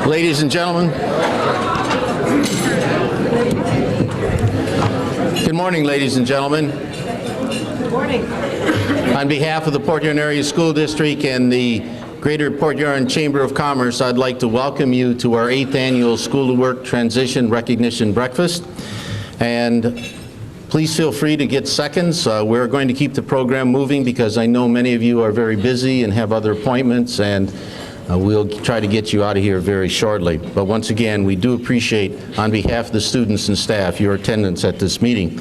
Ladies and gentlemen, good morning, ladies and gentlemen. Good morning. On behalf of the Port Huron Area School District and the Greater Port Huron Chamber of Commerce, I'd like to welcome you to our 8th annual School to Work Transition Recognition Breakfast. And please feel free to get seconds. We're going to keep the program moving because I know many of you are very busy and have other appointments, and we'll try to get you out of here very shortly. But once again, we do appreciate, on behalf of the students and staff, your attendance at this meeting.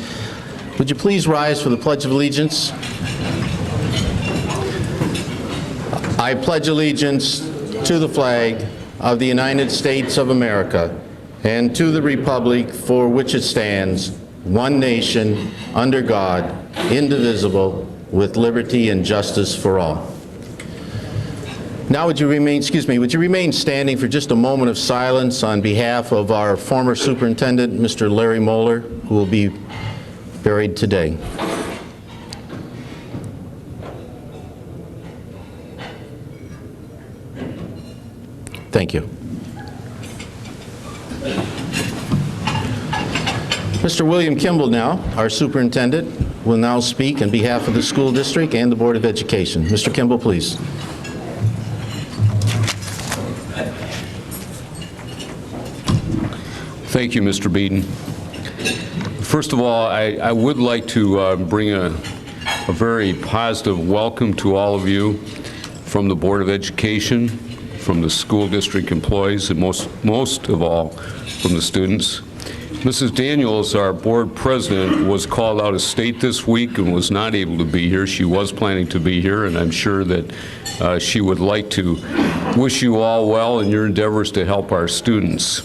Would you please rise for the Pledge of Allegiance? I pledge allegiance to the flag of the United States of America and to the republic for which it stands, one nation, under God, indivisible, with liberty and justice for all. Now would you remain standing for just a moment of silence on behalf of our former superintendent, Mr. Larry Moeller, who will be buried today. Thank you. Mr. William Kimball now, our superintendent, will now speak on behalf of the school district and the Board of Education. Mr. Kimball, please. Thank you, Mr. Beaton. First of all, I would like to bring a very positive welcome to all of you from the Board of Education, from the school district employees, and most of all from the students. Mrs. Daniels, our board president, was called out of state this week and was not able to be here. She was planning to be here, and I'm sure that she would like to wish you all well in your endeavors to help our students.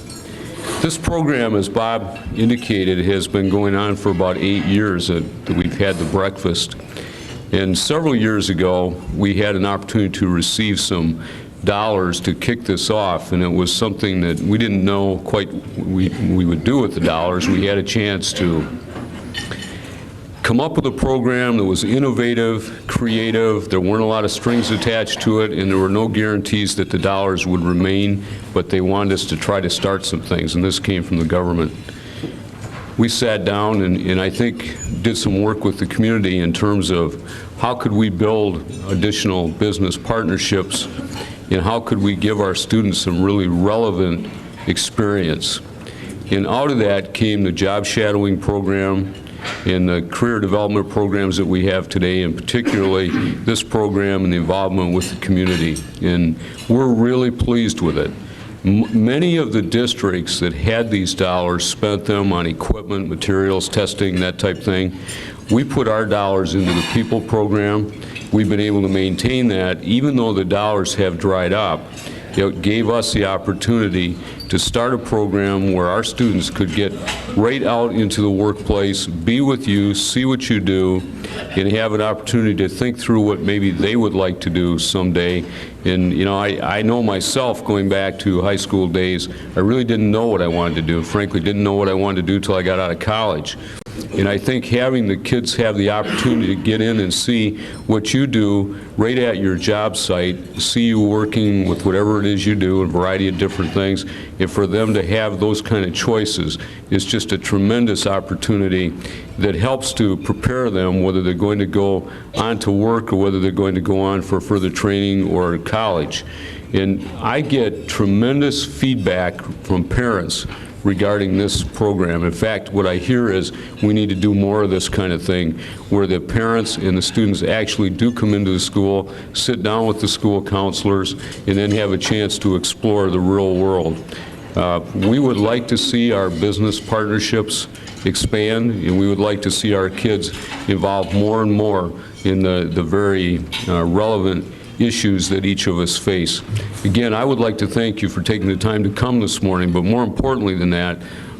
This program, as Bob indicated, has been going on for about 8 years that we've had the breakfast. And several years ago, we had an opportunity to receive some dollars to kick this off, and it was something that we didn't know quite we would do with the dollars. We had a chance to come up with a program that was innovative, creative. There weren't a lot of strings attached to it, and there were no guarantees that the dollars would remain, but they wanted us to try to start some things, and this came from the government. We sat down and I think did some work with the community in terms of how could we build additional business partnerships, and how could we give our students some really relevant experience. And out of that came the job shadowing program and the career development programs that we have today, and particularly this program and the involvement with the community. And we're really pleased with it. Many of the districts that had these dollars spent them on equipment, materials, testing, that type thing. We put our dollars into the people program. We've been able to maintain that even though the dollars have dried up. It gave us the opportunity to start a program where our students could get right out into the workplace, be with you, see what you do, and have an opportunity to think through what maybe they would like to do someday. And you know, I know myself, going back to high school days, I really didn't know what I wanted to do. Frankly, didn't know what I wanted to do till I got out of college. And I think having the kids have the opportunity to get in and see what you do right at your job site, see you working with whatever it is you do, a variety of different things, and for them to have those kind of choices is just a tremendous opportunity that helps to prepare them whether they're going to go on to work or whether they're going to go on for further training or college. And I get tremendous feedback from parents regarding this program. In fact, what I hear is we need to do more of this kind of thing, where the parents and the students actually do come into the school, sit down with the school counselors, and then have a chance to explore the real world. We would like to see our business partnerships expand, and we would like to see our kids involved more and more in the very relevant issues that each of us face. Again, I would like to thank you for taking the time to come this morning, but more importantly than that,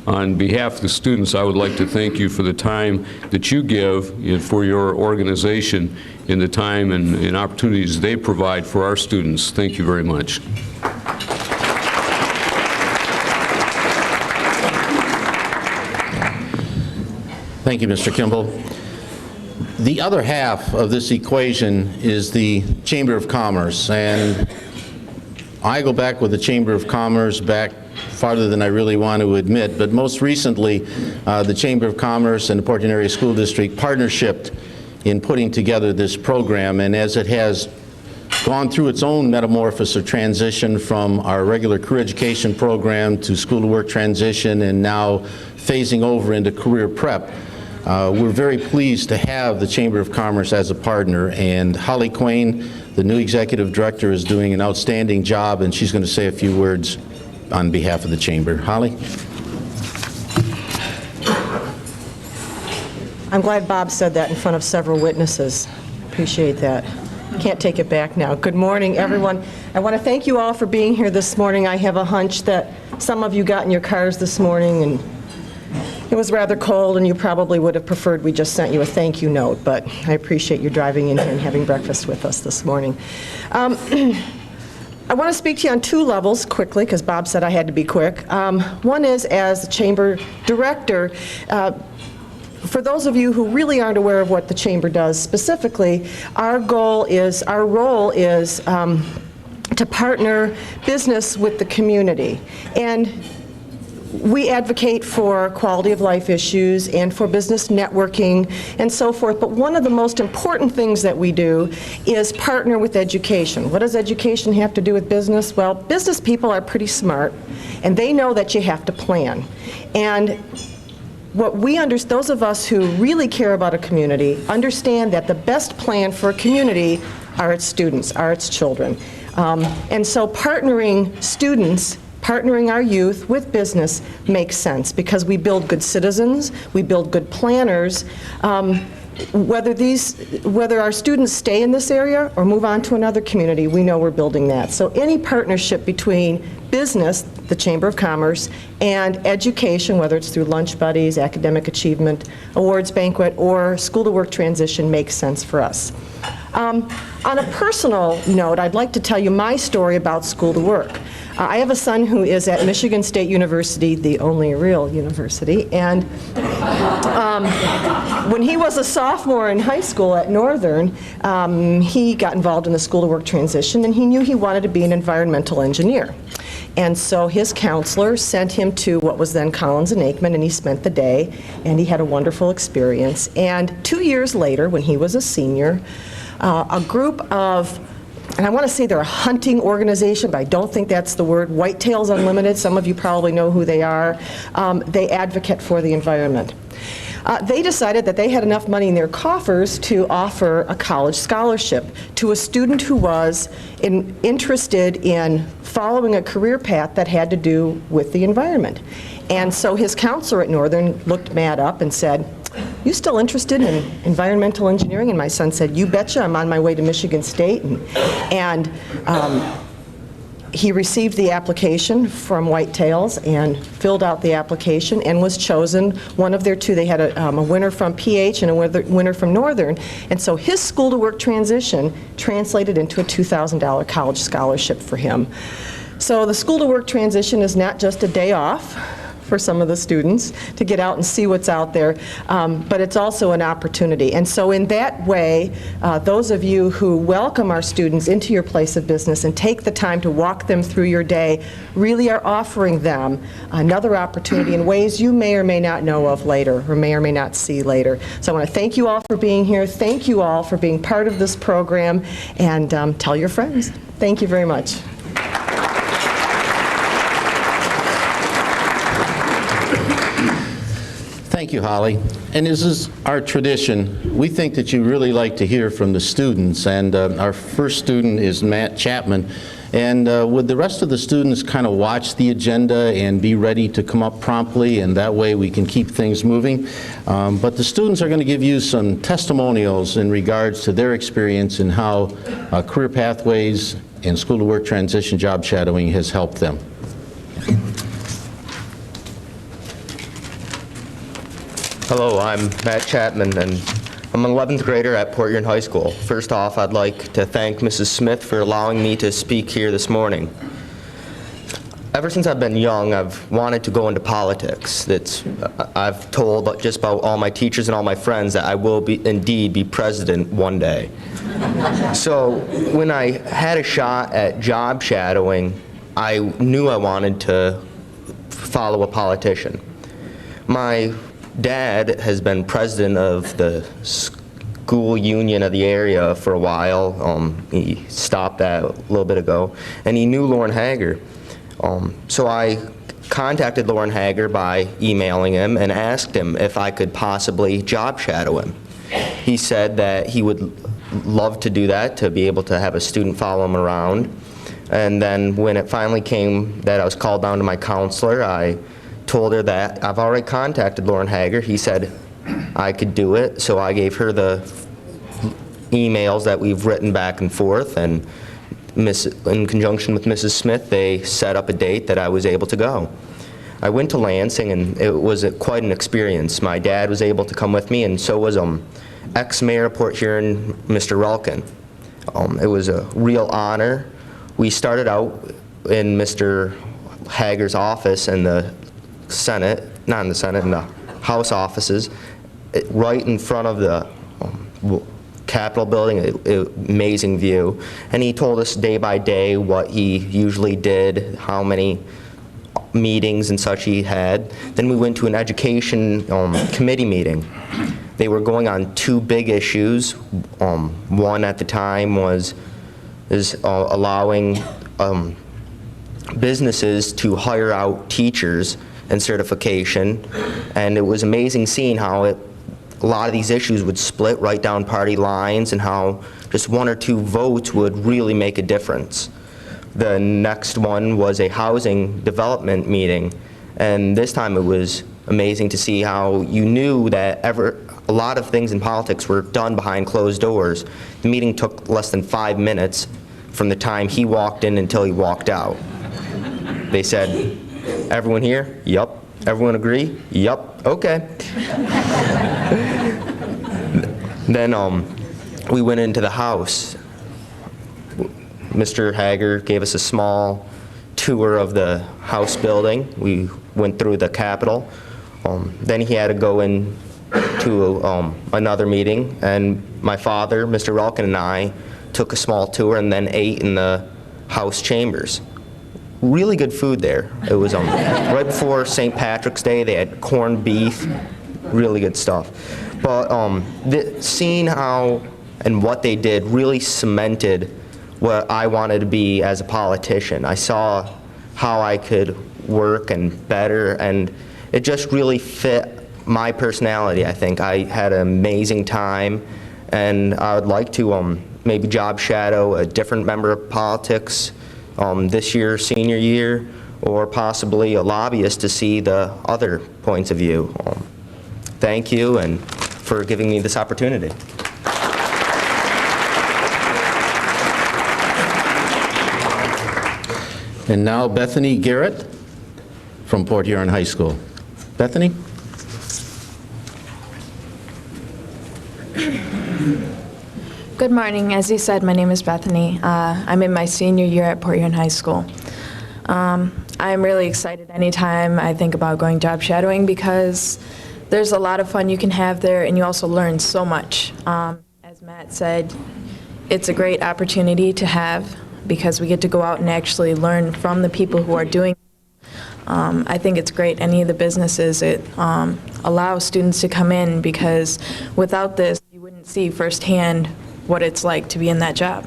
on behalf of the students, I would like to thank you for the time that you give and for your organization and the time and opportunities they provide for our students. Thank you very much. Thank you, Mr. Kimball. The other half of this equation is the Chamber of Commerce, and I go back with the Chamber of Commerce back farther than I really want to admit, but most recently, the Chamber of Commerce and the Portland Area School District partnershiped in putting together this program, and as it has gone through its own metamorphosis or transition from our regular career education program to school to work transition and now phasing over into career prep, we're very pleased to have the Chamber of Commerce as a partner, and Holly Quain, the new executive director, is doing an outstanding job, and she's going to say a few words on behalf of the Chamber. Holly? I'm glad Bob said that in front of several witnesses. Appreciate that. Can't take it back now. Good morning, everyone. I want to thank you all for being here this morning. I have a hunch that some of you got in your cars this morning and it was rather cold and you probably would have preferred we just sent you a thank you note, but I appreciate you driving in here and having breakfast with us this morning. I want to speak to you on two levels quickly because Bob said I had to be quick. One is as the Chamber Director. For those of you who really aren't aware of what the Chamber does specifically, our role is to partner business with the community. And we advocate for quality of life issues and for business networking and so forth, but one of the most important things that we do is partner with education. What does education have to do with business? Well, business people are pretty smart, and they know that you have to plan. And what we understand, those of us who really care about a community, understand that the best plan for a community are its students, are its children. And so partnering students, partnering our youth with business makes sense because we build good citizens, we build good planners. Whether our students stay in this area or move on to another community, we know we're building that. So any partnership between business, the Chamber of Commerce, and education, whether it's through lunch buddies, academic achievement, awards banquet, or school to work transition makes sense for us. On a personal note, I'd like to tell you my story about school to work. I have a son who is at Michigan State University, the only real university, and when he was a sophomore in high school at Northern, he got involved in the school to work transition, and he knew he wanted to be an environmental engineer. And so his counselor sent him to what was then Collins and Aikman, and he spent the day, and he had a wonderful experience. And 2 years later, when he was a senior, a group of, and I want to say they're a hunting organization, but I don't think that's the word, Whitetails Unlimited, some of you probably know who they are. They advocate for the environment. They decided that they had enough money in their coffers to offer a college scholarship to a student who was interested in following a career path that had to do with the environment. And so his counselor at Northern looked Matt up and said, "You still interested in environmental engineering?" And my son said, "You betcha, I'm on my way to Michigan State." And he received the application from Whitetails and filled out the application and was chosen one of their two. They had a winner from PH and a winner from Northern. And so his school to work transition translated into a $2,000 college scholarship for him. So the school to work transition is not just a day off for some of the students to get out and see what's out there, but it's also an opportunity. And so in that way, those of you who welcome our students into your place of business and take the time to walk them through your day really are offering them another opportunity in ways you may or may not know of later or may not see later. So I want to thank you all for being here. Thank you all for being part of this program, and tell your friends. Thank you very much. Thank you, Holly. And this is our tradition. We think that you really like to hear from the students, and our first student is Matt Chapman. And would the rest of the students kind of watch the agenda and be ready to come up promptly, and that way we can keep things moving. But the students are going to give you some testimonials in regards to their experience and how career pathways and school to work transition job shadowing has helped them. Hello, I'm Matt Chapman, and I'm an 11th grader at Port Huron High School. First off, I'd like to thank Mrs. Smith for allowing me to speak here this morning. ever since I've been young, I've wanted to go into politics. I've told just about all my teachers and all my friends that I will indeed be president one day. So when I had a shot at job shadowing, I knew I wanted to follow a politician. My dad has been president of the school union of the area for a while. He stopped that a little bit ago, and he knew Lauren Hager. So I contacted Lauren Hager by emailing him and asked him if I could possibly job shadow him. He said that he would love to do that, to be able to have a student follow him around. And then when it finally came that I was called down to my counselor, I told her that I've already contacted Lauren Hager. He said I could do it, so I gave her the emails that we've written back and forth, and in conjunction with Mrs. Smith, they set up a date that I was able to go. I went to Lansing, and it was quite an experience. My dad was able to come with me, and so was ex-mayor of Port Huron, Mr. Relkin. It was a real honor. We started out in Mr. Hager's office in the Senate, not in the Senate, in the House offices, right in front of the Capitol building, amazing view. And he told us day by day what he usually did, how many meetings and such he had. Then we went to an education committee meeting. They were going on two big issues. One at the time was allowing businesses to hire out teachers and certification. And it was amazing seeing how a lot of these issues would split right down party lines, and how just one or two votes would really make a difference. The next one was a housing development meeting, and this time it was amazing to see how you knew that a lot of things in politics were done behind closed doors. The meeting took less than 5 minutes from the time he walked in until he walked out. They said, "Everyone here?" "Yup." "Everyone agree?" "Yup." "Okay." Then we went into the House. Mr. Hager gave us a small tour of the House building. We went through the Capitol. Then he had to go in to another meeting, and my father, Mr. Relkin, and I took a small tour and then ate in the House chambers. Really good food there. It was right before St. Patrick's Day. They had corned beef, really good stuff. But seeing how and what they did really cemented what I wanted to be as a politician. I saw how I could work and better, and it just really fit my personality, I think. I had an amazing time, and I would like to maybe job shadow a different member of politics this year, senior year, or possibly a lobbyist to see the other points of view. Thank you and for giving me this opportunity. And now Bethany Garrett from Port Huron High School. Bethany? Good morning. As you said, my name is Bethany. I'm in my senior year at Port Huron High School. I'm really excited anytime I think about going job shadowing because there's a lot of fun you can have there, and you also learn so much. As Matt said, it's a great opportunity to have because we get to go out and actually learn from the people who are doing it. I think it's great, any of the businesses, it allows students to come in because without this, you wouldn't see firsthand what it's like to be in that job.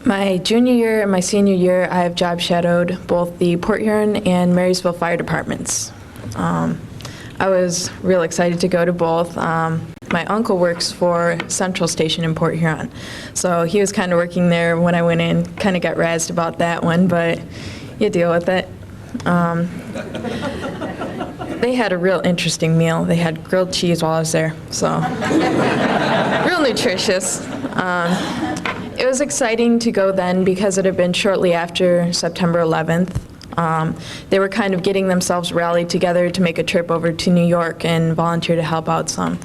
My junior year and my senior year, I have job shadowed both the Port Huron and Marysville Fire Departments. I was real excited to go to both. My uncle works for Central Station in Port Huron, so he was kind of working there when I went in. Kind of got razzed about that one, but you deal with it. They had a real interesting meal. They had grilled cheese while I was there, so real nutritious. It was exciting to go then because it had been shortly after September 11th. They were kind of getting themselves rallied together to make a trip over to New York and volunteer to help out some.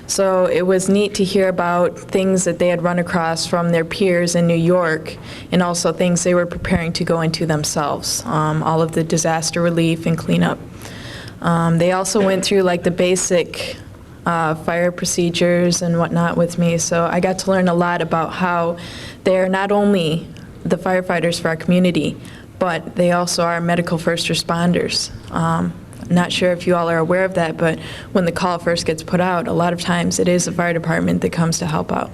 So it was neat to hear about things that they had run across from their peers in New York, and also things they were preparing to go into themselves, all of the disaster relief and cleanup. They also went through like the basic fire procedures and whatnot with me, so I got to learn a lot about how they're not only the firefighters for our community, but they also are medical first responders. Not sure if you all are aware of that, but when the call first gets put out, a lot of times it is the fire department that comes to help out.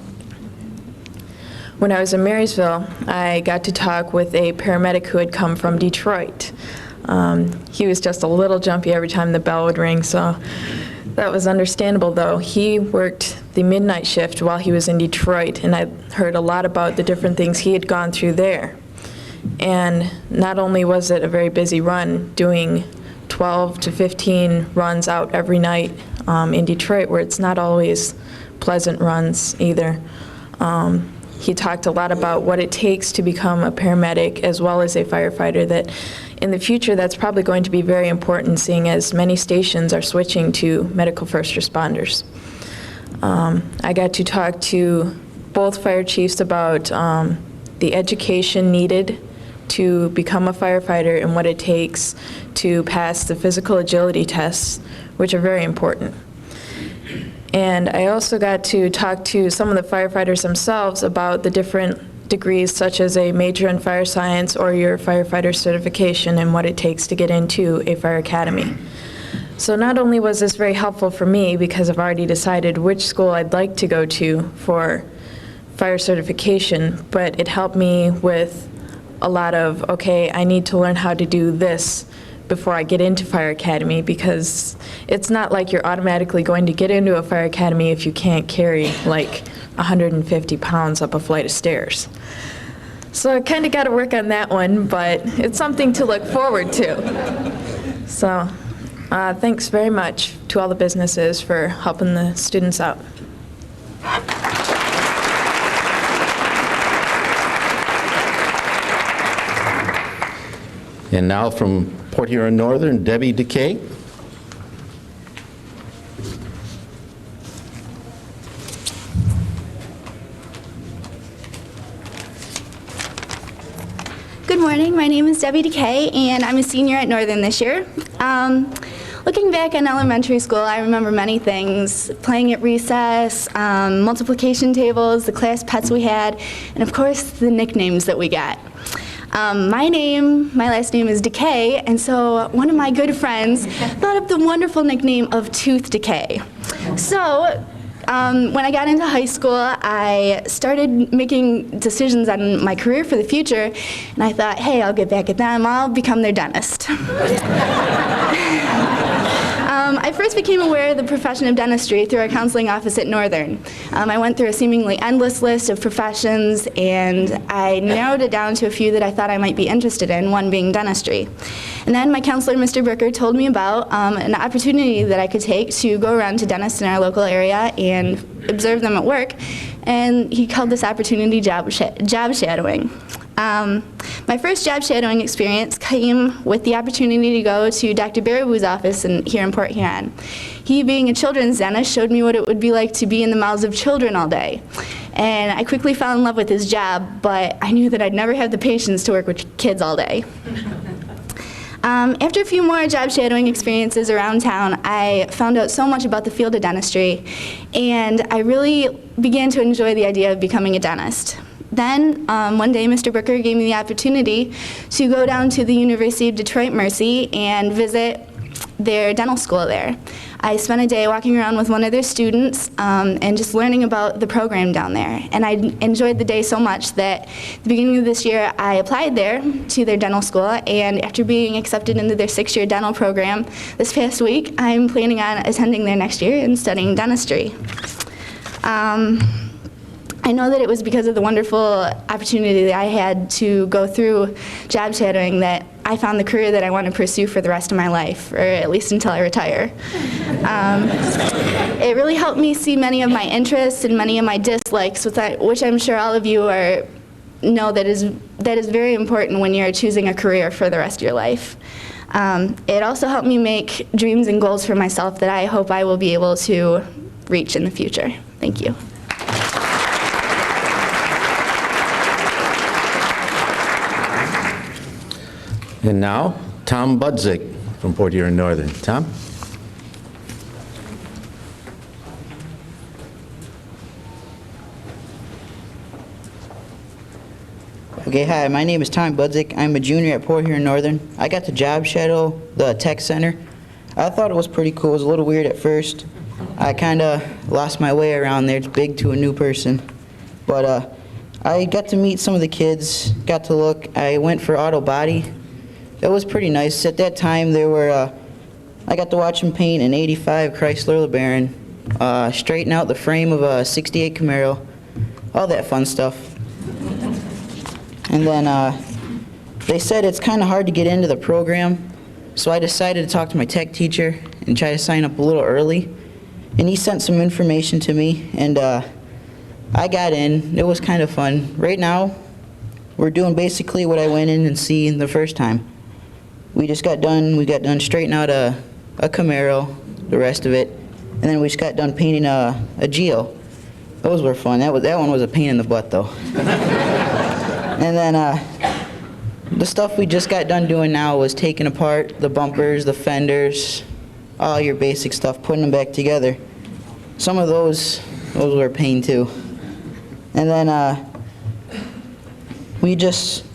When I was in Marysville, I got to talk with a paramedic who had come from Detroit. He was just a little jumpy every time the bell would ring, so that was understandable, though. He worked the midnight shift while he was in Detroit, and I heard a lot about the different things he had gone through there. And not only was it a very busy run, doing 12 to 15 runs out every night in Detroit, where it's not always pleasant runs either. He talked a lot about what it takes to become a paramedic as well as a firefighter, that in the future that's probably going to be very important, seeing as many stations are switching to medical first responders. I got to talk to both fire chiefs about the education needed to become a firefighter and what it takes to pass the physical agility tests, which are very important. And I also got to talk to some of the firefighters themselves about the different degrees, such as a major in fire science or your firefighter certification, and what it takes to get into a fire academy. So not only was this very helpful for me, because I've already decided which school I'd like to go to for fire certification, but it helped me with a lot of, okay, I need to learn how to do this before I get into fire academy, because it's not like you're automatically going to get into a fire academy if you can't carry like 150 pounds up a flight of stairs. So I kind of got to work on that one, but it's something to look forward to. So thanks very much to all the businesses for helping the students out. And now from Port Huron Northern, Debbie DeKay. Good morning, my name is Debbie DeKay, and I'm a senior at Northern this year. Looking back on elementary school, I remember many things: playing at recess, multiplication tables, the class pets we had, and of course the nicknames that we got. My last name is Decay, and so one of my good friends thought up the wonderful nickname of Tooth Decay. So when I got into high school, I started making decisions on my career for the future, and I thought, hey, I'll get back at them, I'll become their dentist. I first became aware of the profession of dentistry through our counseling office at Northern. I went through a seemingly endless list of professions, and I narrowed it down to a few that I thought I might be interested in, one being dentistry. And then my counselor, Mr. Brooker, told me about an opportunity that I could take to go around to dentists in our local area and observe them at work, and he called this opportunity job shadowing. My first job shadowing experience came with the opportunity to go to Dr. Baraboo's office here in Port Huron. He, being a children's dentist, showed me what it would be like to be in the mouths of children all day. And I quickly fell in love with his job, but I knew that I'd never have the patience to work with kids all day. After a few more job shadowing experiences around town, I found out so much about the field of dentistry, and I really began to enjoy the idea of becoming a dentist. Then, one day, Mr. Brooker gave me the opportunity to go down to the University of Detroit Mercy and visit their dental school there. I spent a day walking around with one of their students and just learning about the program down there. And I enjoyed the day so much that at the beginning of this year, I applied there to their dental school, and after being accepted into their 6-year dental program this past week, I'm planning on attending there next year and studying dentistry. I know that it was because of the wonderful opportunity that I had to go through job shadowing that I found the career that I want to pursue for the rest of my life, or at least until I retire. It really helped me see many of my interests and many of my dislikes, which I'm sure all of you know that is very important when you're choosing a career for the rest of your life. It also helped me make dreams and goals for myself that I hope I will be able to reach in the future. Thank you. And now, Tom Budzik from Port Huron Northern. Tom? Okay, hi, my name is Tom Budzik. I'm a junior at Port Huron Northern. I got to job shadow the tech center. I thought it was pretty cool. It was a little weird at first. I kind of lost my way around there. It's big to a new person. But I got to meet some of the kids, got to look. I went for auto body. It was pretty nice. At that time, there were, I got to watch them paint an 85 Chrysler LeBaron, straighten out the frame of a 68 Camaro, all that fun stuff. And then they said it's kind of hard to get into the program, so I decided to talk to my tech teacher and try to sign up a little early. And he sent some information to me, and I got in. It was kind of fun. Right now, we're doing basically what I went in and seen the first time. We got done straightening out a Camaro, the rest of it, and then we just got done painting a Geo. Those were fun. That one was a pain in the butt, though. And then the stuff we just got done doing now was taking apart the bumpers, the fenders, all your basic stuff, putting them back together. Some of those were a pain too. And then we just,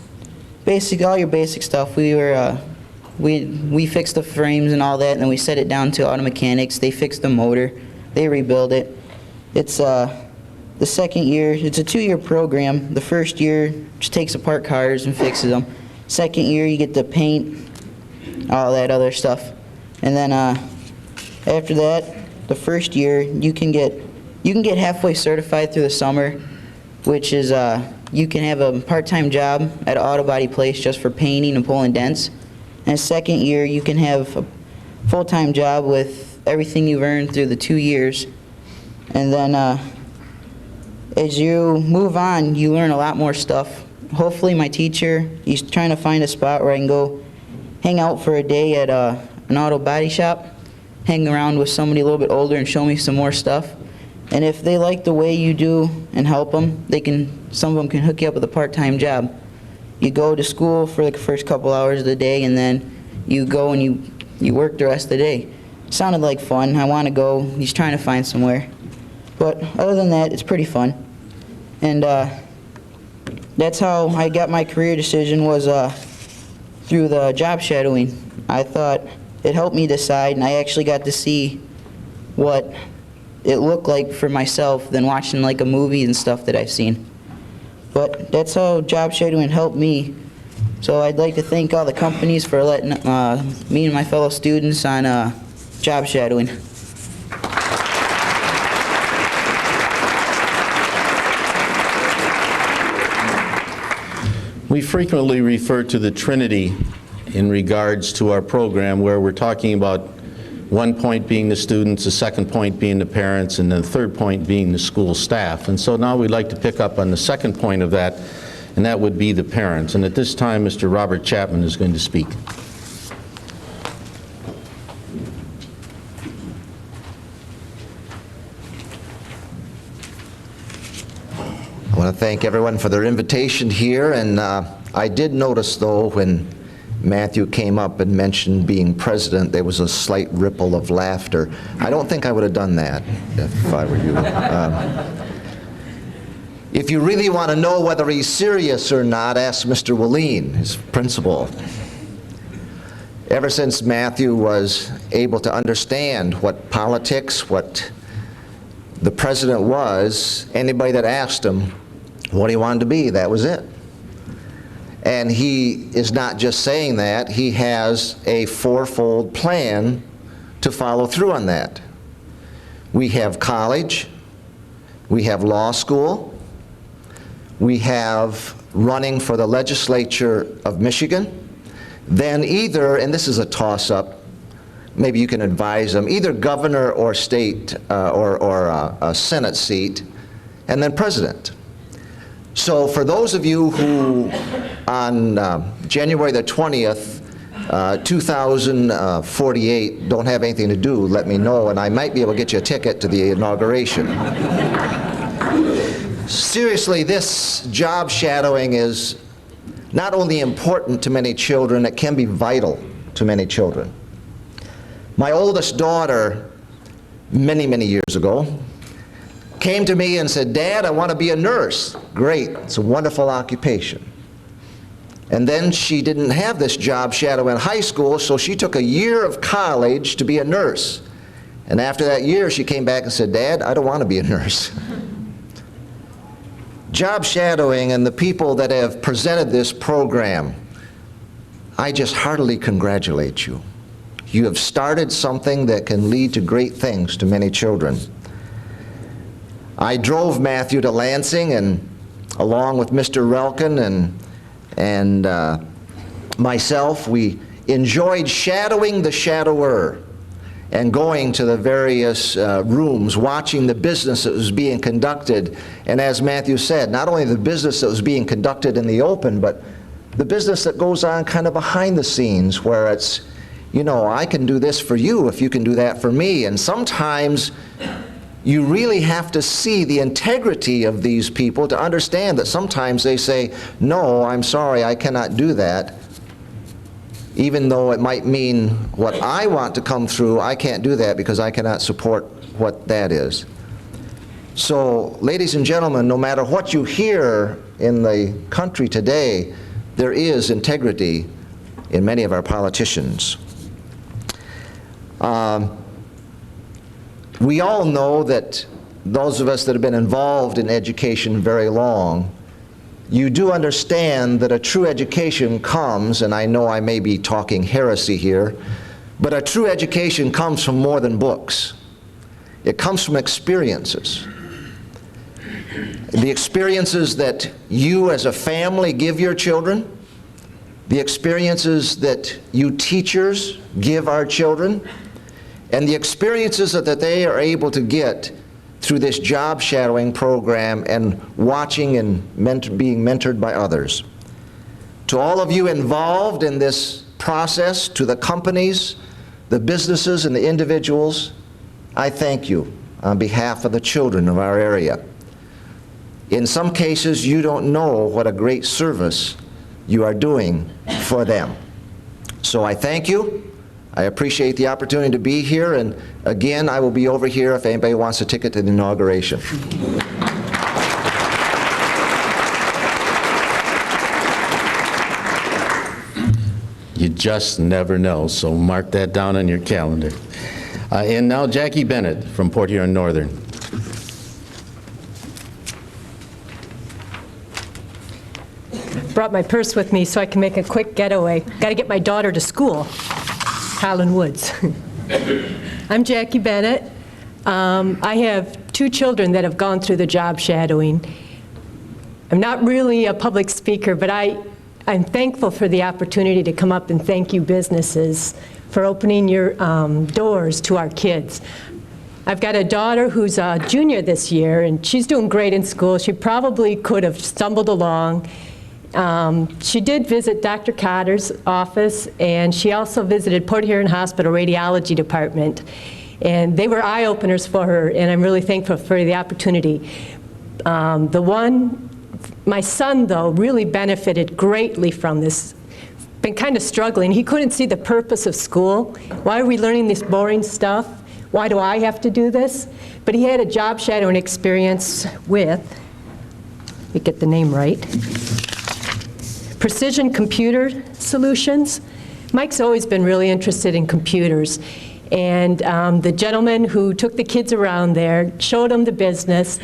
all your basic stuff, we fixed the frames and all that, and then we set it down to auto mechanics. They fixed the motor, they rebuilt it. It's the second year, it's a 2-year program. The first year just takes apart cars and fixes them. Second year you get to paint, all that other stuff. And then after that, the first year you can get halfway certified through the summer, which is you can have a part-time job at an auto body place just for painting and pulling dents. And second year you can have a full-time job with everything you've earned through the 2 years. And then as you move on, you learn a lot more stuff. Hopefully my teacher, he's trying to find a spot where I can go hang out for a day at an auto body shop, hang around with somebody a little bit older and show me some more stuff. And if they like the way you do and help them, some of them can hook you up with a part-time job. You go to school for the first couple hours of the day, and then you go and you work the rest of the day. Sounded like fun. I want to go. He's trying to find somewhere. But other than that, it's pretty fun. And that's how I got my career decision, was through the job shadowing. I thought it helped me decide, and I actually got to see what it looked like for myself than watching like a movie and stuff that I've seen. But that's how job shadowing helped me. So I'd like to thank all the companies for letting me and my fellow students on job shadowing. We frequently refer to the Trinity in regards to our program, where we're talking about one point being the students, the second point being the parents, and the third point being the school staff. And so now we'd like to pick up on the second point of that, and that would be the parents. And at this time, Mr. Robert Chapman is going to speak. I want to thank everyone for their invitation here, and I did notice, though, when Matthew came up and mentioned being president, there was a slight ripple of laughter. I don't think I would have done that if I were you. If you really want to know whether he's serious or not, ask Mr. Willeen, his principal. Ever since Matthew was able to understand what politics, what the president was, anybody that asked him what he wanted to be, that was it. And he is not just saying that, he has a fourfold plan to follow through on that. We have college, we have law school, we have running for the legislature of Michigan, then either, and this is a toss-up, maybe you can advise them, either governor or state or a Senate seat, and then president. So for those of you who on January the 20th 2048 don't have anything to do, let me know, and I might be able to get you a ticket to the inauguration. Seriously, this job shadowing is not only important to many children, it can be vital to many children. My oldest daughter, many, many years ago, came to me and said, "Dad, I want to be a nurse." Great, it's a wonderful occupation. And then she didn't have this job shadow in high school, so she took a year of college to be a nurse. And after that year, she came back and said, "Dad, I don't want to be a nurse." Job shadowing and the people that have presented this program, I just heartily congratulate you. You have started something that can lead to great things to many children. I drove Matthew to Lansing, and along with Mr. Relkin and myself, we enjoyed shadowing the shadower and going to the various rooms, watching the business that was being conducted. And as Matthew said, not only the business that was being conducted in the open, but the business that goes on kind of behind the scenes, where it's, you know, I can do this for you if you can do that for me. And sometimes you really have to see the integrity of these people to understand that sometimes they say, "No, I'm sorry, I cannot do that." Even though it might mean what I want to come through, I can't do that because I cannot support what that is. So, ladies and gentlemen, no matter what you hear in the country today, there is integrity in many of our politicians. We all know that those of us that have been involved in education very long, you do understand that a true education comes, and I know I may be talking heresy here, but a true education comes from more than books. It comes from experiences. The experiences that you as a family give your children, the experiences that you teachers give our children, and the experiences that they are able to get through this job shadowing program and watching and being mentored by others. To all of you involved in this process, to the companies, the businesses, and the individuals, I thank you on behalf of the children of our area. In some cases, you don't know what a great service you are doing for them. So I thank you. I appreciate the opportunity to be here, and again, I will be over here if anybody wants a ticket to the inauguration. You just never know, so mark that down on your calendar. And now Jackie Bennett from Port Huron Northern. Brought my purse with me so I can make a quick getaway. Got to get my daughter to school. Highland Woods. I'm Jackie Bennett. I have 2 children that have gone through the job shadowing. I'm not really a public speaker, but I'm thankful for the opportunity to come up and thank you businesses for opening your doors to our kids. I've got a daughter who's a junior this year, and she's doing great in school. She probably could have stumbled along. She did visit Dr. Cotter's office, and she also visited Port Huron Hospital Radiology Department. And they were eye-openers for her, and I'm really thankful for the opportunity. My son, though, really benefited greatly from this. Been kind of struggling. He couldn't see the purpose of school. Why are we learning this boring stuff? Why do I have to do this? But he had a job shadowing experience with, let me get the name right, Precision Computer Solutions. Mike's always been really interested in computers. And the gentleman who took the kids around there showed them the business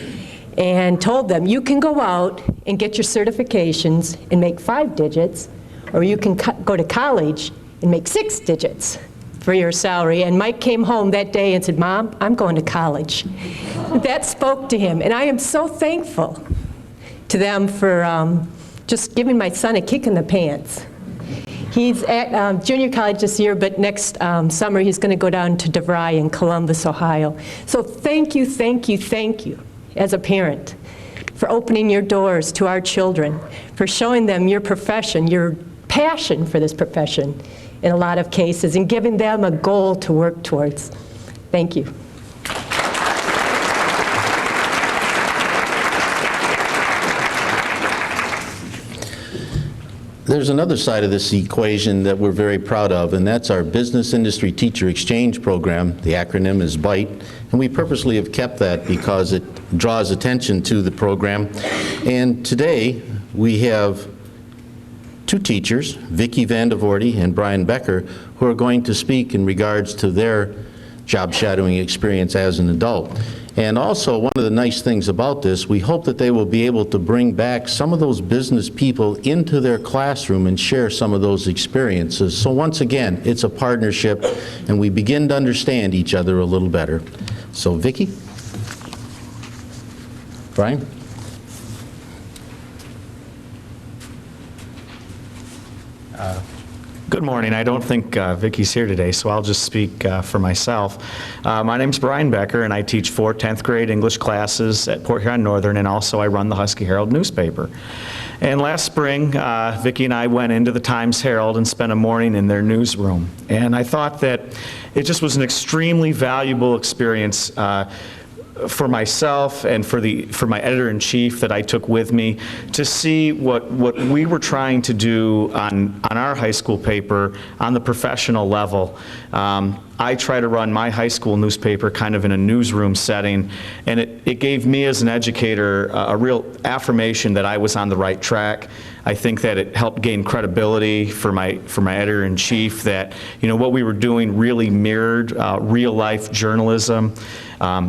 and told them, you can go out and get your certifications and make 5 digits, or you can go to college and make 6 digits for your salary. And Mike came home that day and said, Mom, I'm going to college. That spoke to him. And I am so thankful to them for just giving my son a kick in the pants. He's at junior college this year, but next summer he's going to go down to DeVry in Columbus, Ohio. So thank you, thank you, thank you, as a parent, for opening your doors to our children, for showing them your profession, your passion for this profession in a lot of cases and giving them a goal to work towards. Thank you. There's another side of this equation that we're very proud of, and that's our Business Industry Teacher Exchange Program. The acronym is BITE, and we purposely have kept that because it draws attention to the program. And today, we have two teachers, Vicki Vandevoorte and Brian Becker, who are going to speak in regards to their job shadowing experience as an adult. And also, one of the nice things about this, we hope that they will be able to bring back some of those business people into their classroom and share some of those experiences. So once again, it's a partnership, and we begin to understand each other a little better. So Vicki? Brian? Good morning. I don't think Vicki's here today, so I'll just speak for myself. My name's Brian Becker, and I teach 4 10th grade English classes at Port Huron Northern, and also I run the Husky Herald newspaper. And last spring, Vicki and I went into the Times Herald and spent a morning in their newsroom. And I thought that it just was an extremely valuable experience for myself and for my editor-in-chief that I took with me to see what we were trying to do on our high school paper on the professional level. I try to run my high school newspaper kind of in a newsroom setting, and it gave me as an educator a real affirmation that I was on the right track. I think that it helped gain credibility for my editor-in-chief, that what we were doing really mirrored real-life journalism.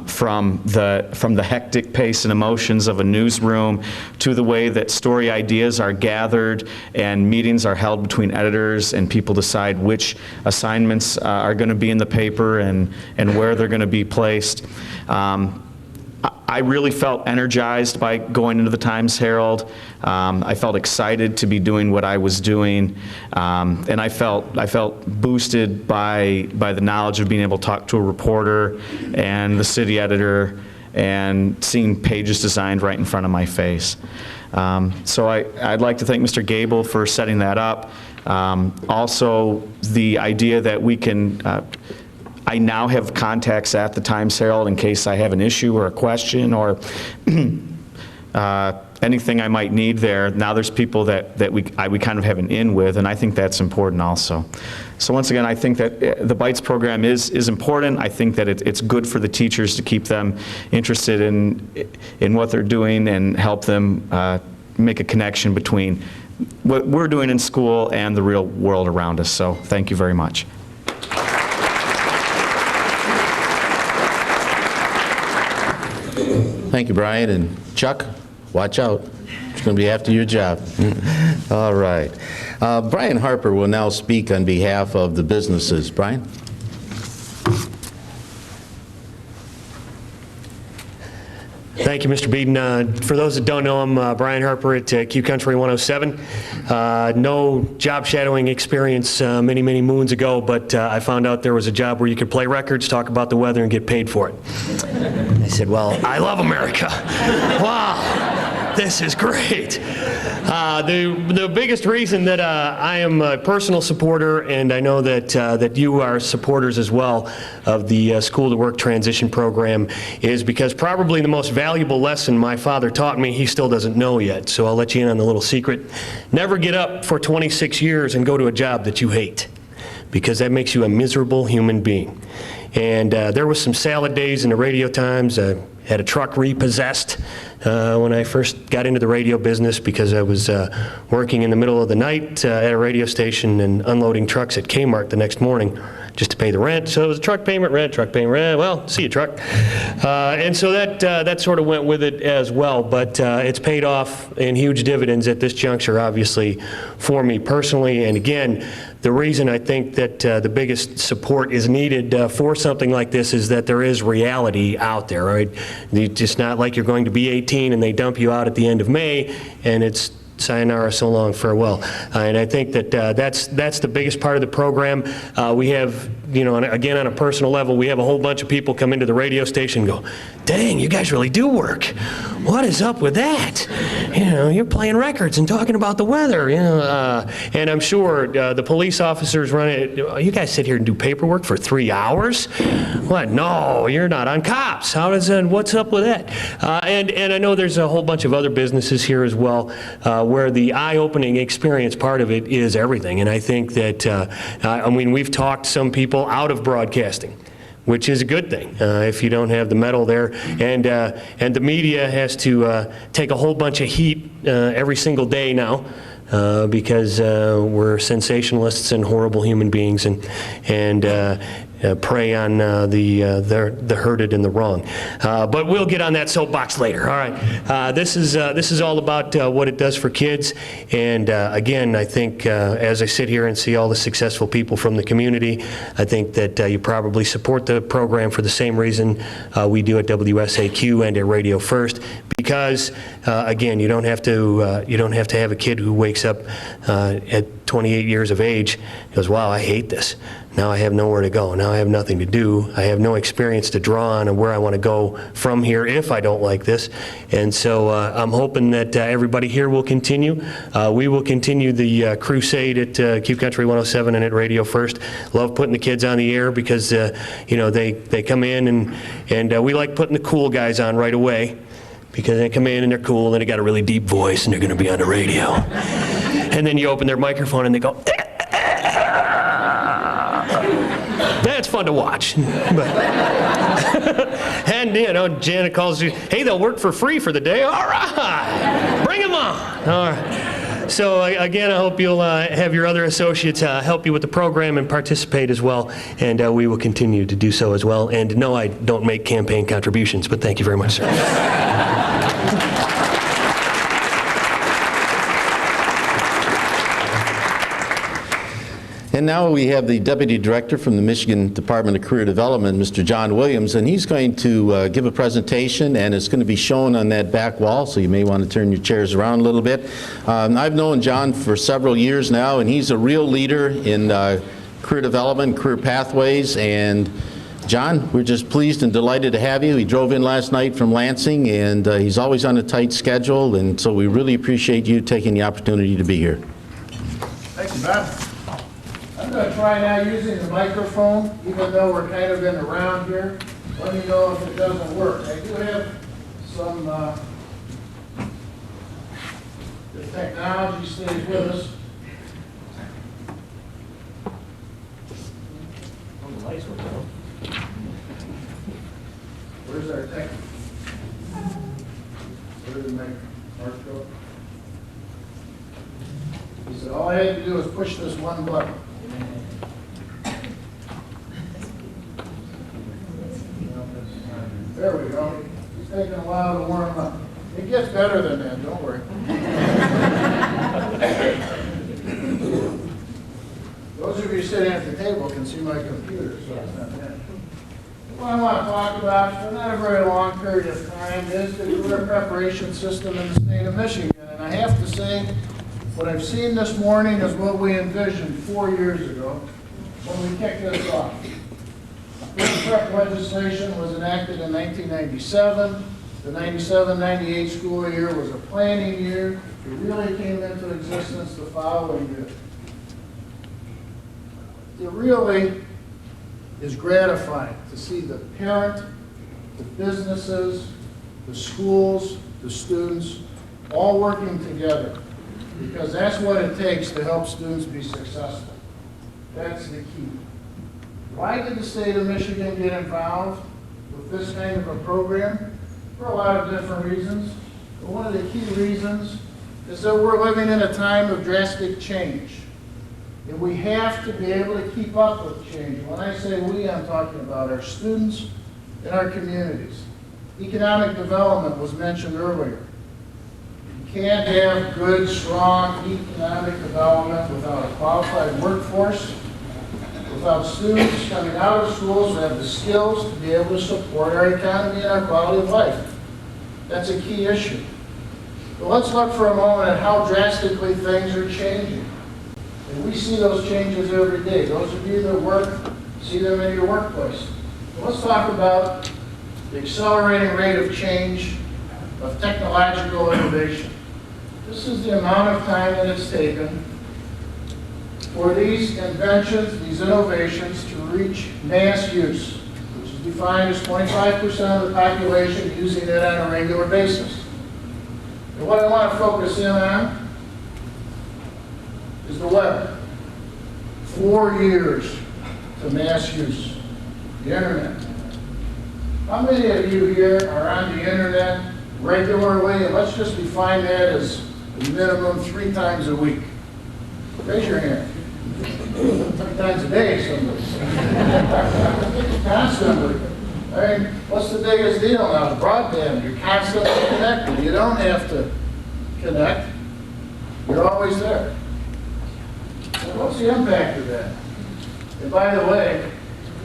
From the hectic pace and emotions of a newsroom to the way that story ideas are gathered and meetings are held between editors and people decide which assignments are going to be in the paper and where they're going to be placed. I really felt energized by going into the Times Herald. I felt excited to be doing what I was doing, and I felt boosted by the knowledge of being able to talk to a reporter and the city editor and seeing pages designed right in front of my face. So I'd like to thank Mr. Gable for setting that up. Also, the idea that we can I now have contacts at the Times Herald in case I have an issue or a question or anything I might need there. Now there's people that we kind of have an in with, and I think that's important also. So once again, I think that the BITES program is important. I think that it's good for the teachers to keep them interested in what they're doing and help them make a connection between what we're doing in school and the real world around us. So thank you very much. Thank you, Brian. And Chuck, watch out. It's going to be after your job. All right. Brian Harper will now speak on behalf of the businesses. Brian? Thank you, Mr. Beeden. For those that don't know, I'm Brian Harper at Q Country 107. No job shadowing experience many, many moons ago, but I found out there was a job where you could play records, talk about the weather, and get paid for it. I said, well, I love America. Wow, this is great. The biggest reason that I am a personal supporter, and I know that you are supporters as well of the School to Work Transition Program, is because probably the most valuable lesson my father taught me he still doesn't know yet. So I'll let you in on the little secret. Never get up for 26 years and go to a job that you hate, because that makes you a miserable human being. And there was some salad days in the Radio Times. I had a truck repossessed when I first got into the radio business, because I was working in the middle of the night at a radio station and unloading trucks at Kmart the next morning just to pay the rent. So it was truck payment, rent, well, see you, truck. And so that sort of went with it as well, but it's paid off in huge dividends at this juncture, obviously, for me personally. And again, the reason I think that the biggest support is needed for something like this is that there is reality out there, right? It's just not like you're going to be 18 and they dump you out at the end of May, and it's sayonara, so long, farewell. And I think that that's the biggest part of the program. We have, you know, again, on a personal level, we have a whole bunch of people come into the radio station and go, dang, you guys really do work. What is up with that? You know, you're playing records and talking about the weather, you know. And I'm sure the police officers run it, you guys sit here and do paperwork for 3 hours? What? No, you're not on cops. How does that, what's up with that? And I know there's a whole bunch of other businesses here as well where the eye-opening experience part of it is everything. And I think that, I mean, we've talked some people out of broadcasting, which is a good thing if you don't have the metal there. And the media has to take a whole bunch of heat every single day now because we're sensationalists and horrible human beings and prey on the hurted and the wrong. But we'll get on that soapbox later. All right. This is all about what it does for kids. And again, I think as I sit here and see all the successful people from the community, I think that you probably support the program for the same reason we do at WSAQ and at Radio First. Because again, you don't have to have a kid who wakes up at 28 years of age, goes, wow, I hate this. Now I have nowhere to go. Now I have nothing to do. I have no experience to draw on where I want to go from here if I don't like this. And so I'm hoping that everybody here will continue. We will continue the crusade at Q Country 107 and at Radio First. Love putting the kids on the air because you know, they come in and we like putting the cool guys on right away, because they come in and they're cool and they got a really deep voice and they're going to be on the radio. And then you open their microphone and they go, that's fun to watch. And, you know, Janet calls you, hey, they'll work for free for the day. All right, bring them on. All right. So, again, I hope you'll have your other associates help you with the program and participate as well. And we will continue to do so as well. And no, I don't make campaign contributions, but thank you very much, sir. And now we have the Deputy Director from the Michigan Department of Career Development, Mr. John Williams, and he's going to give a presentation, and it's going to be shown on that back wall, so you may want to turn your chairs around a little bit. I've known John for several years now, and he's a real leader in career development, career pathways, and John, we're just pleased and delighted to have you. He drove in last night from Lansing, and he's always on a tight schedule, and so we really appreciate you taking the opportunity to be here. Thank you, Bob. I'm going to try now using the microphone, even though we're kind of in around here. Let me know if it doesn't work. I do have some, the technology stays with us. Oh, the lights went down. Where's our tech? Where did my mark go? He said, all I had to do was push this one button. There we go. It's taking a while to warm up. It gets better than that, don't worry. Those of you sitting at the table can see my computer, so it's not bad. What I want to talk about for not a very long period of time is the career preparation system in the state of Michigan. And I have to say, what I've seen this morning is what we envisioned 4 years ago when we kicked this off. Career prep legislation was enacted in 1997. The 97-98 school year was a planning year. It really came into existence the following year. It really is gratifying to see the parent, the businesses, the schools, the students, all working together, because that's what it takes to help students be successful. That's the key. Why did the state of Michigan get involved with this kind of a program? For a lot of different reasons. But one of the key reasons is that we're living in a time of drastic change. And we have to be able to keep up with change. When I say we, I'm talking about our students and our communities. Economic development was mentioned earlier. You can't have good, strong economic development without a qualified workforce, without students coming out of schools who have the skills to be able to support our economy and our quality of life. That's a key issue. But let's look for a moment at how drastically things are changing. And we see those changes every day. Those of you that work see them in your workplace. So let's talk about the accelerating rate of change of technological innovation. This is the amount of time that it's taken for these inventions, these innovations, to reach mass use, which is defined as 25% of the population using it on a regular basis. And what I want to focus in on is the web. 4 years to mass use. The internet. How many of you here are on the internet regularly? And let's just define that as a minimum 3 times a week. Raise your hand. 3 times a day, somebody. Constantly. I mean, what's the biggest deal now? Broadband. You're constantly connected. You don't have to connect. You're always there. So what's the impact of that? And by the way,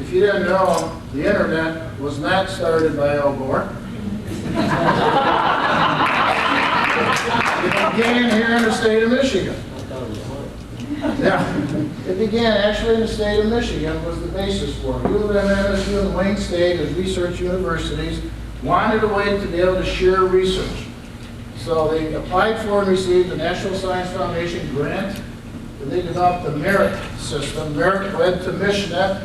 if you didn't know, the internet was not started by Al Gore. It began here in the state of Michigan. Yeah, it began actually in the state of Michigan was the basis for it. U of M, MSU, and Wayne State as research universities wanted a way to be able to share research. So they applied for and received the National Science Foundation grant, and they developed the MERIT system. MERIT led to MishNet,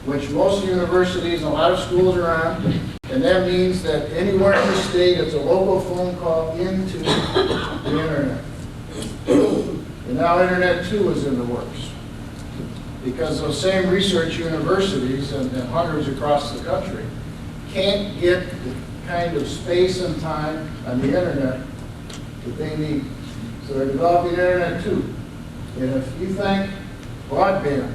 which most universities and a lot of schools are on. And that means that anywhere in the state, it's a local phone call into the internet. And now Internet 2 is in the works. Because those same research universities and hundreds across the country can't get the kind of space and time on the internet that they need. So they're developing Internet 2. And if you think broadband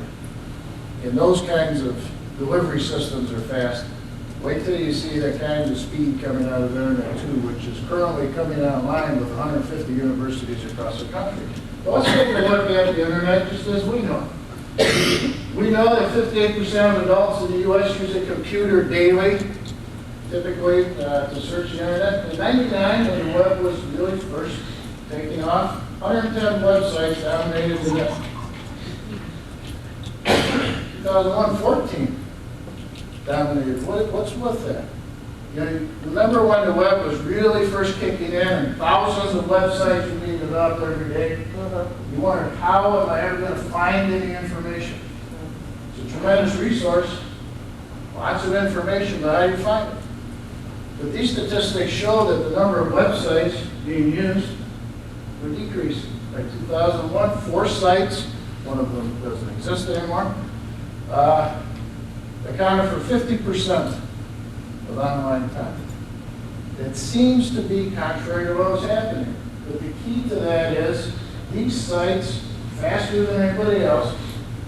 and those kinds of delivery systems are fast, wait till you see that kind of speed coming out of Internet 2, which is currently coming online with 150 universities across the country. But let's take a look at the internet just as we know. We know that 58% of adults in the U.S. use a computer daily, typically to search the internet. In '99, when the web was really first taking off, 110 websites dominated the net. 2001, 14 dominated. What's with that? You know, remember when the web was really first kicking in and thousands of websites were being developed every day? You wondered, how am I ever going to find any information? It's a tremendous resource, lots of information, but how do you find it? But these statistics show that the number of websites being used were decreasing. By 2001, 4 sites, one of them doesn't exist anymore, accounted for 50% of online time. It seems to be contrary to what was happening. But the key to that is these sites, faster than anybody else,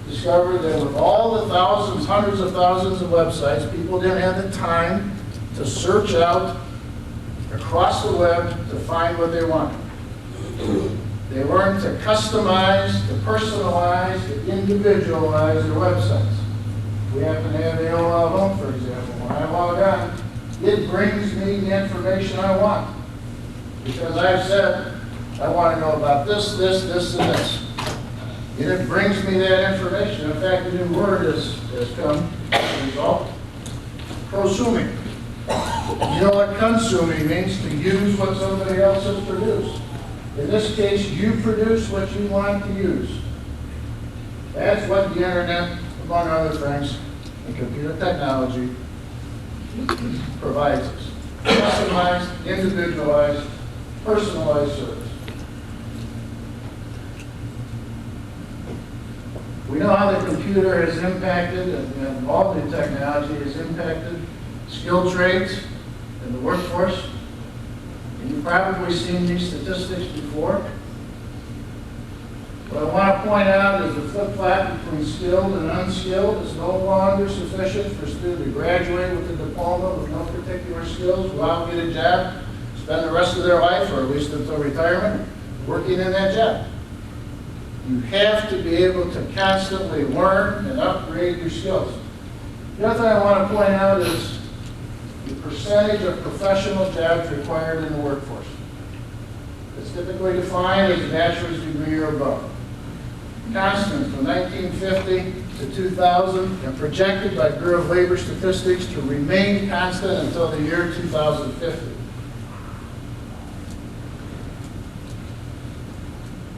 discovered that with all the thousands, hundreds of thousands of websites, people didn't have the time to search out across the web to find what they wanted. They learned to customize, to personalize, to individualize their websites. We happen to have AOL Home, for example. When I log on, it brings me the information I want. Because I've said, I want to know about this, this, this, and this. And it brings me that information. In fact, a new word has come as a result. Prosuming. You know what consuming means? To use what somebody else has produced. In this case, you produce what you want to use. That's what the internet, among other things, and computer technology provides us. Customized, individualized, personalized service. We know how the computer has impacted, and all the technology has impacted skilled trades in the workforce. And you've probably seen these statistics before. What I want to point out is the flip-flop between skilled and unskilled is no longer sufficient for a student to graduate with a diploma with no particular skills, go out and get a job, spend the rest of their life, or at least until retirement, working in that job. You have to be able to constantly learn and upgrade your skills. The other thing I want to point out is the percentage of professional jobs required in the workforce. It's typically defined as a bachelor's degree or above. Constant from 1950 to 2000 and projected by Bureau of Labor Statistics to remain constant until the year 2050.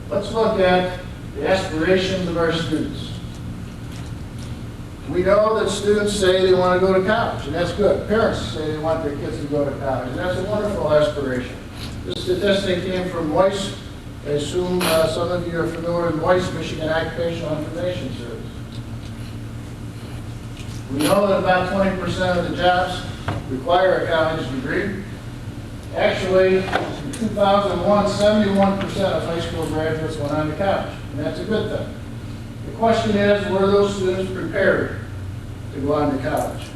Let's look at the aspirations of our students. We know that students say they want to go to college, and that's good. Parents say they want their kids to go to college, and that's a wonderful aspiration. This statistic came from Weiss. I assume some of you are familiar with Weiss, Michigan Occupational Information Service. We know that about 20% of the jobs require a college degree. Actually, in 2001, 71% of high school graduates went on to college, and that's a good thing. The question is, were those students prepared to go on to college?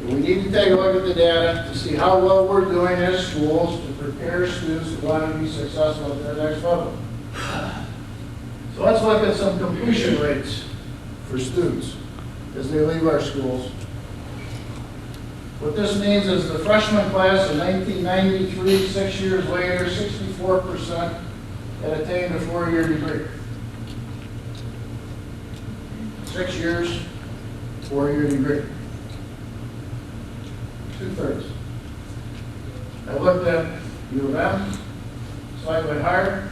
And we need to take a look at the data to see how well we're doing as schools to prepare students who want to be successful at their next level. So let's look at some completion rates for students as they leave our schools. What this means is the freshman class in 1993, 6 years later, 64% had attained a 4-year degree. 6 years, 4-year degree. 2/3. I looked at U of M, slightly higher.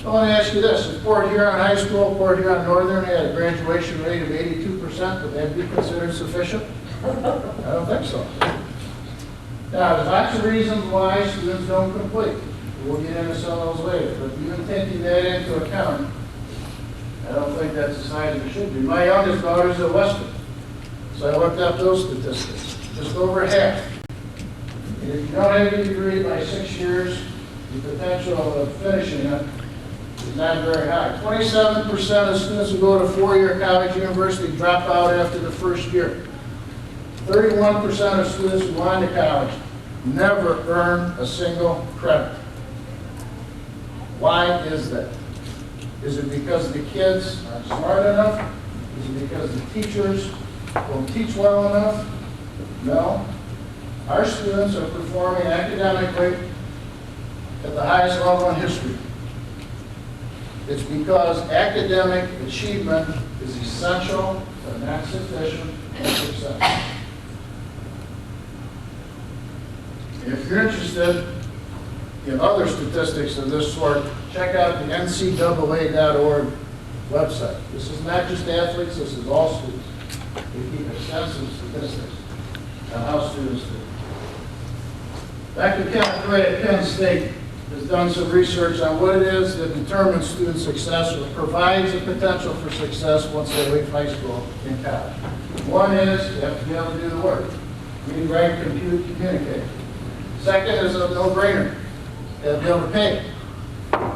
I want to ask you this, if Port Huron High School, Port Huron Northern had a graduation rate of 82%, would that be considered sufficient? I don't think so. Now, there's lots of reasons why students don't complete. We'll get into some of those later, but even taking that into account, I don't think that's as high as it should be. My youngest daughter's at Western, so I looked up those statistics. Just over half. And if you don't have a degree by 6 years, the potential of finishing it is not very high. 27% of students who go to 4-year college university drop out after the first year. 31% of students who go on to college never earn a single credit. Why is that? Is it because the kids aren't smart enough? Is it because the teachers don't teach well enough? No. Our students are performing academically at the highest level in history. It's because academic achievement is essential but not sufficient for success. If you're interested in other statistics of this sort, check out the ncaa.org website. This is not just athletes, this is all students. We keep extensive statistics on how students do. Dr. Kenneth Ray at Penn State has done some research on what it is that determines student success or provides a potential for success once they leave high school and college. One is you have to be able to do the work. Read, write, compute, communicate. Second is a no-brainer. You have to be able to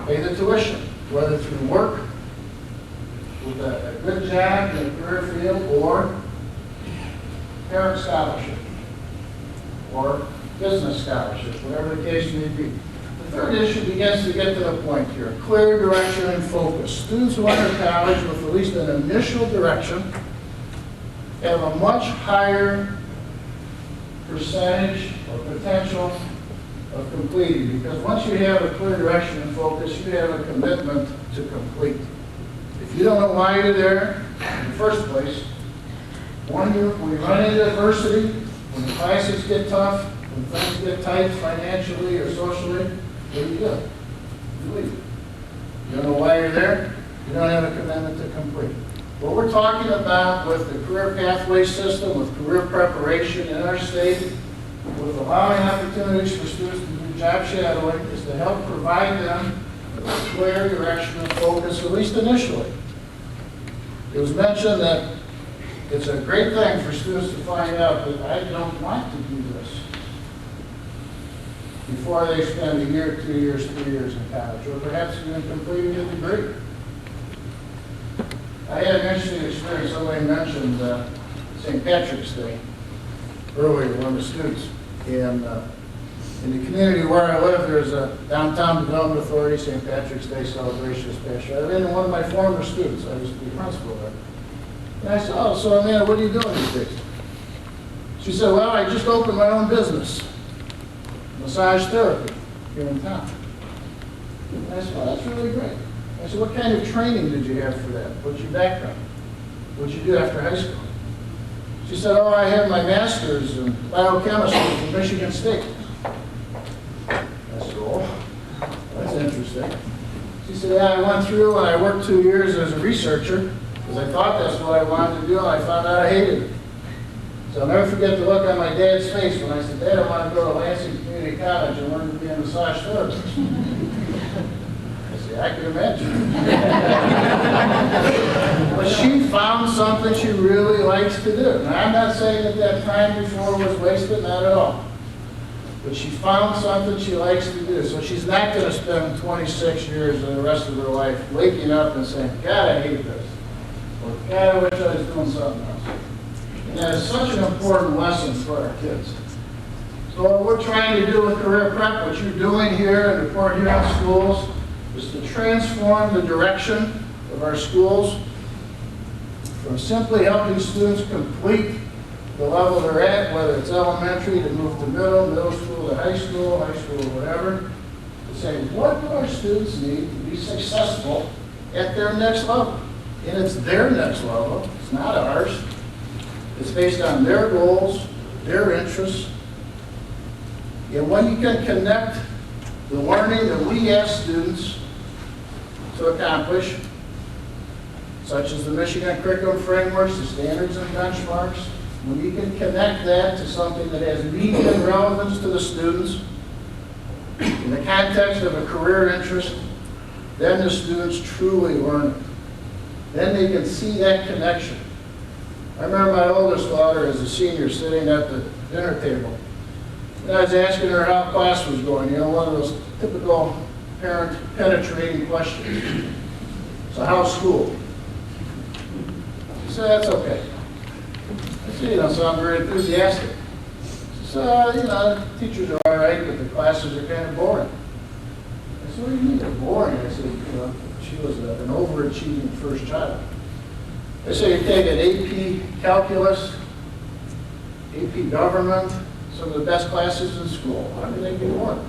pay the tuition, whether through work, with a good job in a career field, or parent scholarship, or business scholarship, whatever the case may be. The third issue begins to get to the point here, clear direction and focus. Students who enter college with at least an initial direction have a much higher percentage or potential of completing, because once you have a clear direction and focus, you have a commitment to complete. If you don't know why you're there in the first place, when you run into adversity, when the classes get tough, when things get tight financially or socially, what do? You leave. You don't know why you're there, you don't have a commitment to complete. What we're talking about with the career pathway system, with career preparation in our state, with allowing opportunities for students to do job shadowing, is to help provide them with a clear direction and focus, at least initially. It was mentioned that it's a great thing for students to find out that I don't want to do this before they spend a year, 2 years, 3 years in college, or perhaps even completing a degree. I had an interesting experience. Somebody mentioned St. Patrick's Day earlier, one of the students. And in the community where I live, there's a Downtown Development Authority St. Patrick's Day celebration this past year. I've been one of my former students. I used to be principal there. And I said, oh, so Amanda, what are you doing these days? She said, well, I just opened my own business, massage therapy. here in town. And I said, well, that's really great. I said, what kind of training did you have for that? What's your background? What did you do after high school? She said, oh, I had my master's in biochemistry from Michigan State. I said, oh, that's interesting. She said, yeah, I went through and I worked 2 years as a researcher because I thought that's what I wanted to do, and I found out I hated it. So I'll never forget the look on my dad's face when I said, Dad, I want to go to Lansing Community College and learn to be a massage therapist. I said, I can imagine. But she found something she really likes to do. Now, I'm not saying that that time before was wasted, not at all. But she found something she likes to do. So she's not going to spend 26 years of the rest of her life waking up and saying, God, I hate this. Or, God, I wish I was doing something else. And that is such an important lesson for our kids. So what we're trying to do with Career Prep, what you're doing here in the Port Huron schools, is to transform the direction of our schools from simply helping students complete the level they're at, whether it's elementary to move to middle school to high school to whatever, to say, what do our students need to be successful at their next level? And it's their next level, it's not ours. It's based on their goals, their interests. And when you can connect the learning that we ask students to accomplish, such as the Michigan curriculum frameworks, the standards and benchmarks, when you can connect that to something that has meaning and relevance to the students in the context of a career interest, then the students truly learn it. Then they can see that connection. I remember my oldest daughter as a senior sitting at the dinner table. And I was asking her how class was going, one of those typical parent penetrating questions. So how's school? She said, that's okay. I said, you don't sound very enthusiastic. She said, the teachers are all right, but the classes are kind of boring. I said, what do you mean they're boring? I said, she was an overachieving first child. I said, you take an AP Calculus, AP Government, some of the best classes in school. How can they be boring?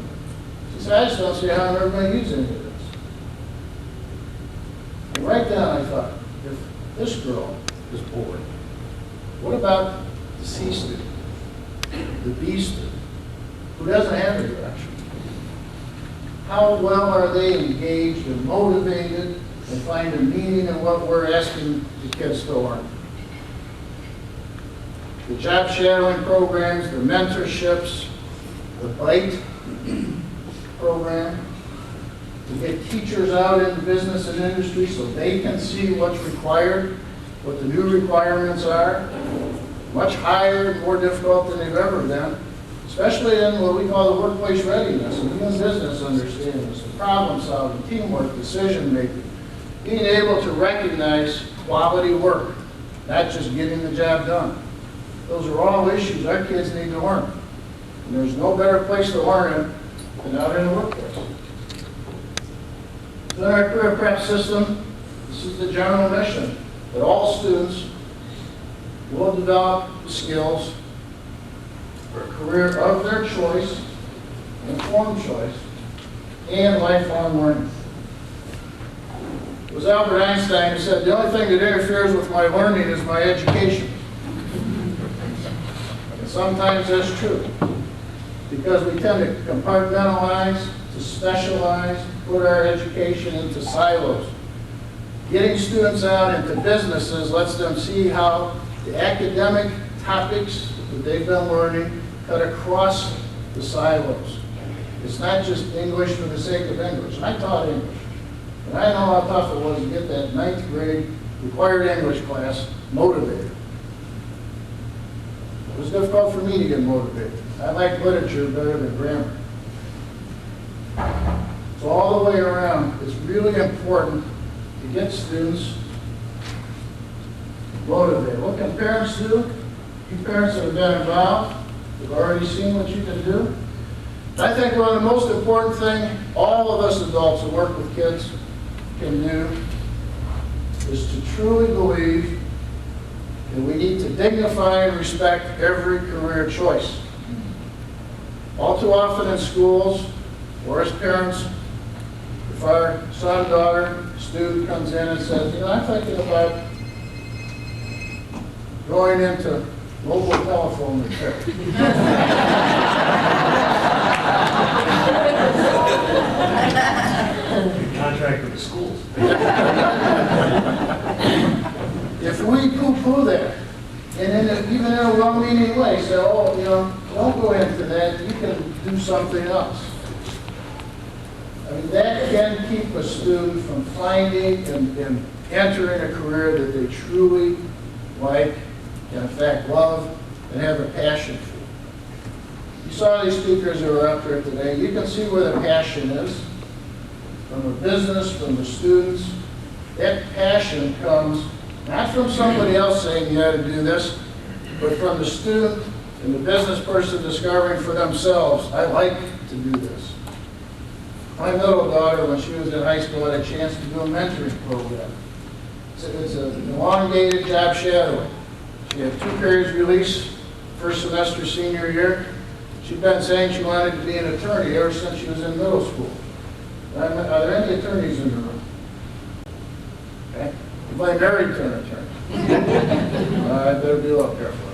She said, I just don't see how I'm ever going to use any of this. And right then I thought, if this girl is bored, what about the C student, the B student, who doesn't have a direction? How well are they engaged and motivated and find a meaning in what we're asking the kids to learn? The job shadowing programs, the mentorships, the BITE program, to get teachers out in business and industry so they can see what's required, what the new requirements are, much higher and more difficult than they've ever been, especially in what we call the workplace readiness and even business understandings, the problem solving, teamwork, decision making, being able to recognize quality work, not just getting the job done. Those are all issues our kids need to learn. And there's no better place to learn it than out in the workplace. In our career prep system, this is the general mission, that all students will develop skills for a career of their choice, informed choice, and lifelong learning. It was Albert Einstein who said, the only thing that interferes with my learning is my education. And sometimes that's true, because we tend to compartmentalize, to specialize, put our education into silos. Getting students out into businesses lets them see how the academic topics that they've been learning cut across the silos. It's not just English for the sake of English. I taught English, and I know how tough it was to get that 9th grade required English class motivated. It was difficult for me to get motivated. I like literature better than grammar. So all the way around, it's really important to get students motivated. What can parents do? You parents that have been involved, have already seen what you can do. I think one of the most important things all of us adults who work with kids can do is to truly believe that we need to dignify and respect every career choice. All too often in schools, or as parents, if our son, daughter, student comes in and says, you know, I'm thinking about going into mobile telephone repair. Contract with the schools. If we poo-poo that, and even in a well-meaning way, say, oh, you know, don't go into that, you can do something else. I mean, that can keep a student from finding and entering a career that they truly like, and in fact love, and have a passion for. You saw these speakers that were up there today. You can see where the passion is, from the business, from the students. That passion comes not from somebody else saying you ought to do this, but from the student and the business person discovering for themselves, I like to do this. My middle daughter, when she was in high school, had a chance to do a mentoring program. It's an elongated job shadowing. She had 2 periods release, first semester senior year. She'd been saying she wanted to be an attorney ever since she was in middle school. Are there any attorneys in the room? Okay. If I married to an attorney, I better be a little careful.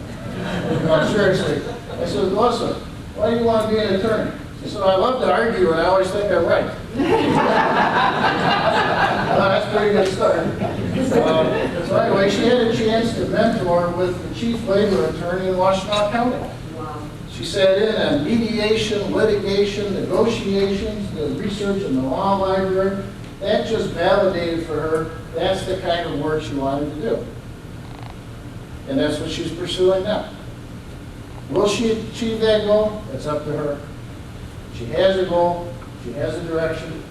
No, seriously. I said, listen, why do you want to be an attorney? She said, I love to argue and I always think I'm right. Well, that's a pretty good start. So anyway, she had a chance to mentor with the chief labor attorney in Washtenaw County. She sat in on mediation, litigation, negotiations, the research in the law library. That just validated for her that's the kind of work she wanted to do. And that's what she's pursuing now. Will she achieve that goal? That's up to her. She has a goal. She has a direction.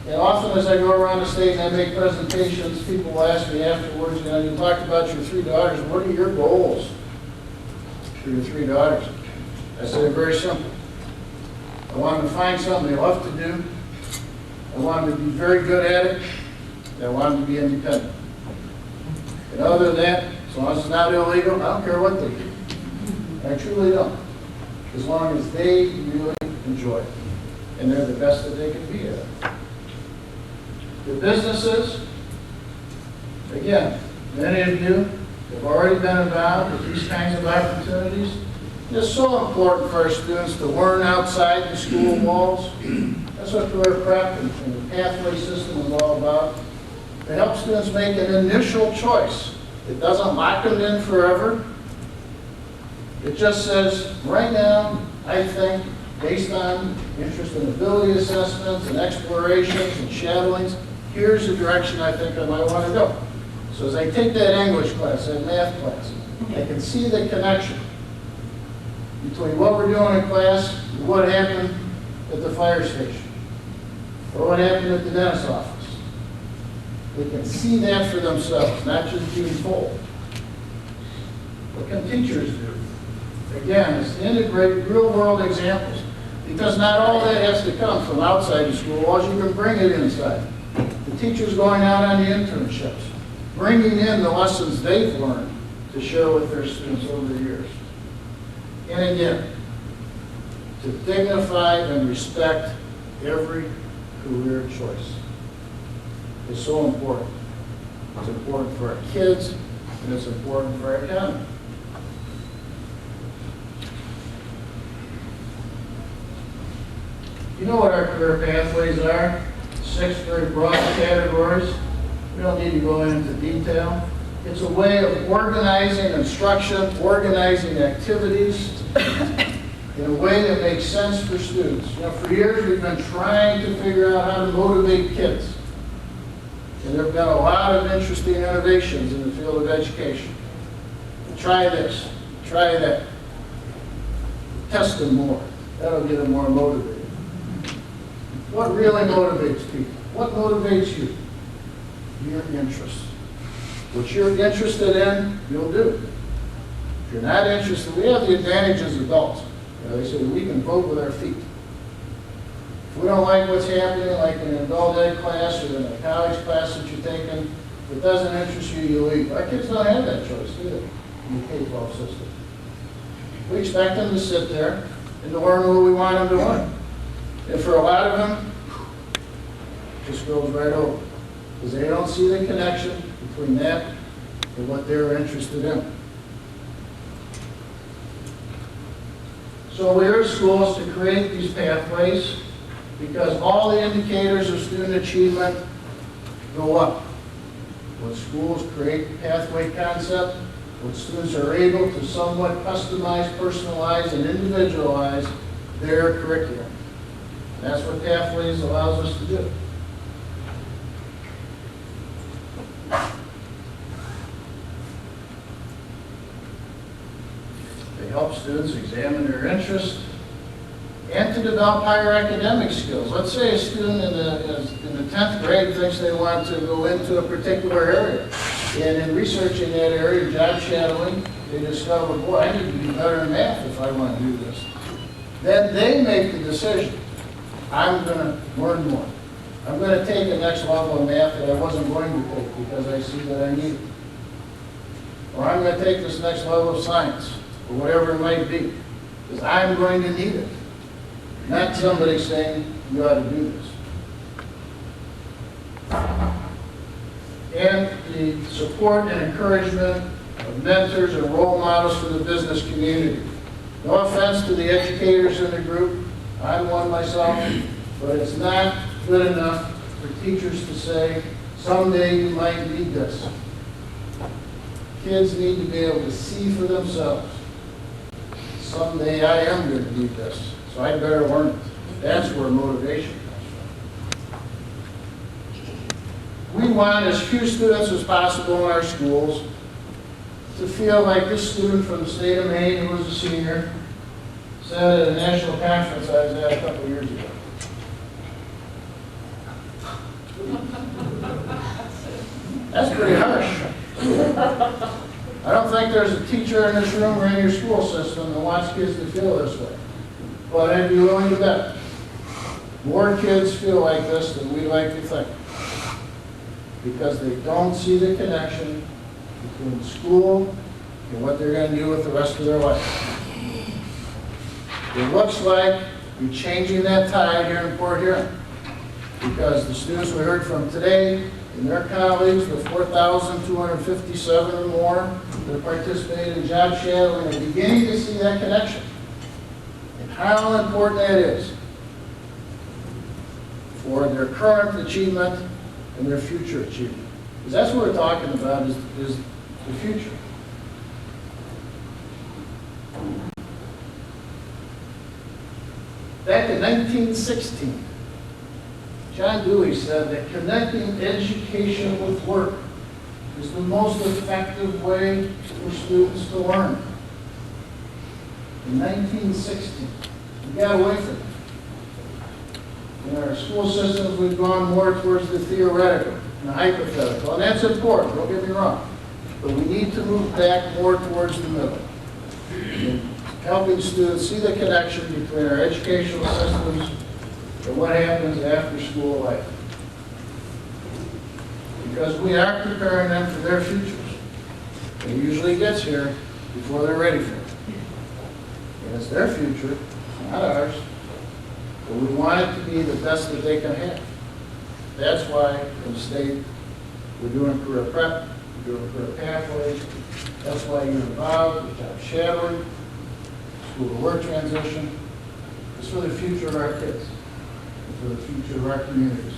And often as I go around the state and I make presentations, people will ask me afterwards, you know, you talked about your 3 daughters. What are your goals for your 3 daughters? I said, they're very simple. I want them to find something they love to do. I want them to be very good at it. And I want them to be independent. And other than that, as long as it's not illegal, I don't care what they do. I truly don't. As long as they really enjoy it. And they're the best that they can be at it. The businesses, again, many of you have already been involved with these kinds of opportunities. It's so important for our students to learn outside the school walls. That's what career prep and the pathway system is all about. To help students make an initial choice. It doesn't lock them in forever. It just says, right now, I think, based on interest and ability assessments and explorations and shadowings, here's the direction I think I might want to go. So as I take that English class, that math class, I can see the connection between what we're doing in class and what happened at the fire station, or what happened at the dentist's office. They can see that for themselves, not just being told. What can teachers do? Again, is to integrate real-world examples, because not all that has to come from outside the school walls. You can bring it inside. The teachers going out on the internships, bringing in the lessons they've learned to share with their students over the years. And again, to dignify and respect every career choice is so important. It's important for our kids, and it's important for our economy. You know what our career pathways are? 6 very broad categories. We don't need to go into detail. It's a way of organizing instruction, organizing activities in a way that makes sense for students. You know, for years we've been trying to figure out how to motivate kids. And there have been a lot of interesting innovations in the field of education. Try this, try that. Test them more. That'll get them more motivated. What really motivates people? What motivates you? Your interest. What you're interested in, you'll do. If you're not interested, we have the advantage as adults. You know, they say we can vote with our feet. If we don't like what's happening, like in an adult ed class or in a college class that you're taking, if it doesn't interest you, you leave. Our kids don't have that choice, do they, in the K-12 system. We expect them to sit there and to learn what we want them to learn. And for a lot of them, it just goes right over, because they don't see the connection between that and what they're interested in. So we urge schools to create these pathways because all the indicators of student achievement go up. When schools create pathway concept, when students are able to somewhat customize, personalize, and individualize their curriculum. That's what Pathways allows us to do. They help students examine their interests and to develop higher academic skills. Let's say a student in the 10th grade thinks they want to go into a particular area. And in researching that area, job shadowing, they discover, boy, I need to be better in math if I want to do this. Then they make the decision, I'm going to learn more. I'm going to take the next level of math that I wasn't going to take because I see that I need it. Or I'm going to take this next level of science, or whatever it might be, because I'm going to need it. Not somebody saying, you ought to do this. And the support and encouragement of mentors and role models for the business community. No offense to the educators in the group, I'm one myself, but it's not good enough for teachers to say, someday you might need this. Kids need to be able to see for themselves. Someday I am going to need this, so I better learn it. That's where motivation comes from. We want as few students as possible in our schools to feel like this student from the state of Maine who was a senior said at a national conference I was at a couple years ago. That's pretty harsh. I don't think there's a teacher in this room or in your school system that wants kids to feel this way. But I'd be willing to bet more kids feel like this than we like to think. Because they don't see the connection between school and what they're going to do with the rest of their life. It looks like you're changing that tide here in Port Huron. Because the students we heard from today and their colleagues, the 4,257 or more that participated in job shadowing, are beginning to see that connection. And how important that is for their current achievement and their future achievement. Because that's what we're talking about is the future. Back in 1916, John Dewey said that connecting education with work is the most effective way for students to learn. In 1916, we got away from it. In our school systems, we've gone more towards the theoretical and the hypothetical, and that's important, don't get me wrong. But we need to move back more towards the middle. And helping students see the connection between our educational systems and what happens after school life. Because we are preparing them for their futures. It usually gets here before they're ready for it. And it's their future, not ours. But we want it to be the best that they can have. That's why in the state we're doing career prep, we're doing career pathways. That's why you're involved with job shadowing, school to work transition. It's for the future of our kids, and for the future of our communities.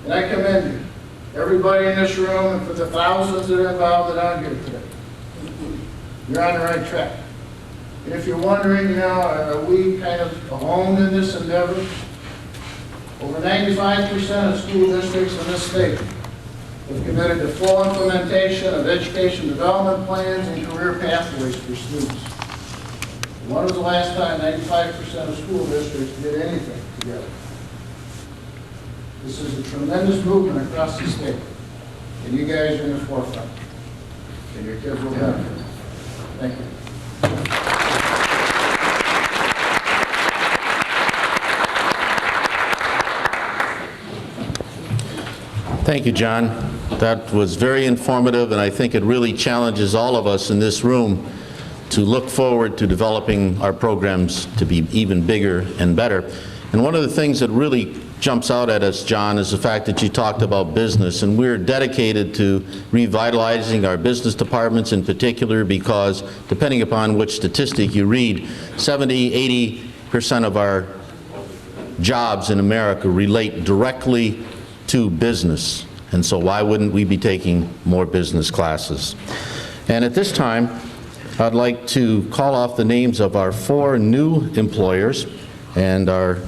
And I commend you, everybody in this room, and for the thousands that are involved that are here today. You're on the right track. And if you're wondering, are we kind of alone in this endeavor? Over 95% of school districts in this state have committed to full implementation of education development plans and career pathways for students. When was the last time 95% of school districts did anything together? This is a tremendous movement across the state, and you guys are in the forefront, and your kids will benefit. Thank you. Thank you, John. That was very informative, and I think it really challenges all of us in this room to look forward to developing our programs to be even bigger and better. And one of the things that really jumps out at us, John, is the fact that you talked about business, and we're dedicated to revitalizing our business departments in particular because, depending upon which statistic you read, 70–80% of our jobs in America relate directly to business. And so why wouldn't we be taking more business classes? And at this time, I'd like to call off the names of our 4 new employers, and our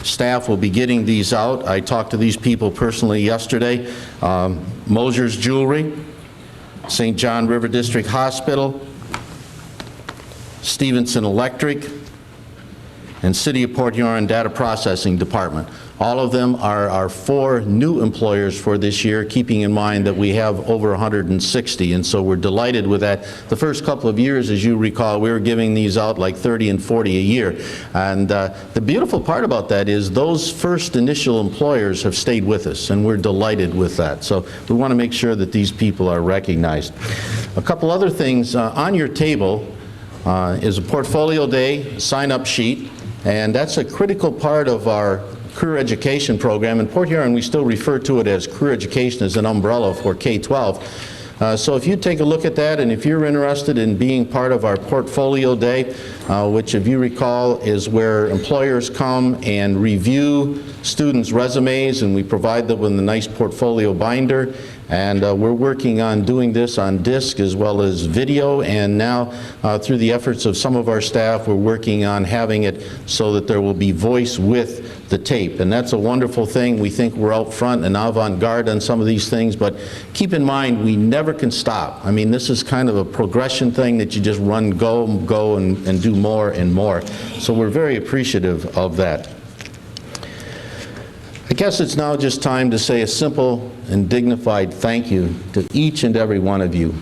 staff will be getting these out. I talked to these people personally yesterday. Mosier's Jewelry, St. John River District Hospital, Stevenson Electric, and City of Port Huron Data Processing Department. All of them are our 4 new employers for this year, keeping in mind that we have over 160, and so we're delighted with that. The first couple of years, as you recall, we were giving these out like 30 and 40 a year. And the beautiful part about that is those first initial employers have stayed with us, and we're delighted with that. So we want to make sure that these people are recognized. A couple other things. On your table is a portfolio day sign-up sheet, and that's a critical part of our career education program. In Port Huron, we still refer to it as career education as an umbrella for K-12. So if you take a look at that, and if you're interested in being part of our portfolio day, which, if you recall, is where employers come and review students' resumes, and we provide them with a nice portfolio binder. And we're working on doing this on disc as well as video, and now through the efforts of some of our staff, we're working on having it so that there will be voice with the tape. And that's a wonderful thing. We think we're out front and avant-garde on some of these things, but keep in mind, we never can stop. I mean, this is kind of a progression thing that you just run, go, and do more and more. So we're very appreciative of that. I guess it's now just time to say a simple and dignified thank you to each and every one of you.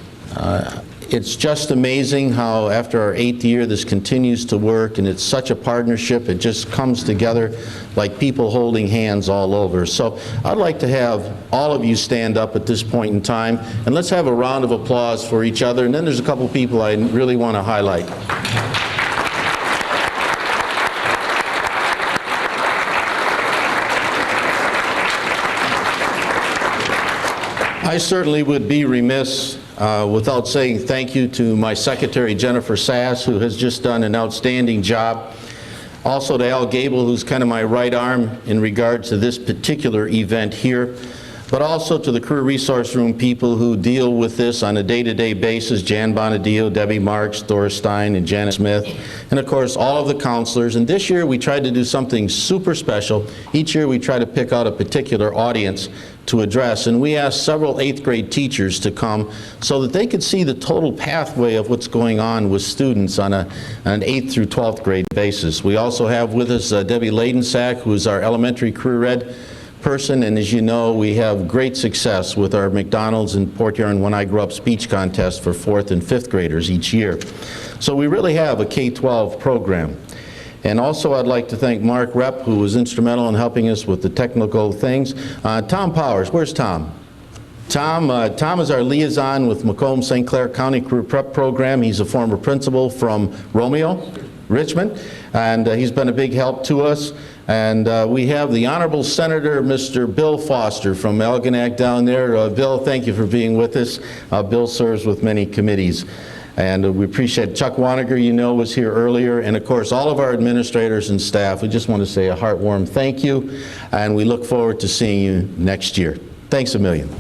It's just amazing how after our 8th year this continues to work, and it's such a partnership. It just comes together like people holding hands all over. So I'd like to have all of you stand up at this point in time, and let's have a round of applause for each other. And then there's a couple people I really want to highlight. I certainly would be remiss without saying thank you to my secretary, Jennifer Sass, who has just done an outstanding job. Also to Al Gable, who's kind of my right arm in regards to this particular event here. But also to the Career Resource Room people who deal with this on a day-to-day basis, Jan Bonadio, Debbie Marks, Doris Stein, and Janet Smith, and of course all of the counselors. And this year we tried to do something super special. Each year we try to pick out a particular audience to address, and we asked several 8th grade teachers to come so that they could see the total pathway of what's going on with students on an 8th through 12th grade basis. We also have with us Debbie Ladensack, who is our elementary career ed person, and as you know, we have great success with our McDonald's and Port Huron When I Grew Up speech contest for 4th and 5th graders each year. So we really have a K-12 program. And also I'd like to thank Mark Repp, who was instrumental in helping us with the technical things. Tom Powers, where's Tom? Tom is our liaison with Macomb St. Clair County Career Prep Program. He's a former principal from Romeo, Richmond, and he's been a big help to us. And we have the Honorable Senator, Mr. Bill Foster from Algonac down there. Bill, thank you for being with us. Bill serves with many committees. And we appreciate Chuck Waniger, you know, was here earlier. And of course, all of our administrators and staff. We just want to say a heartwarm thank you. And we look forward to seeing you next year. Thanks a million.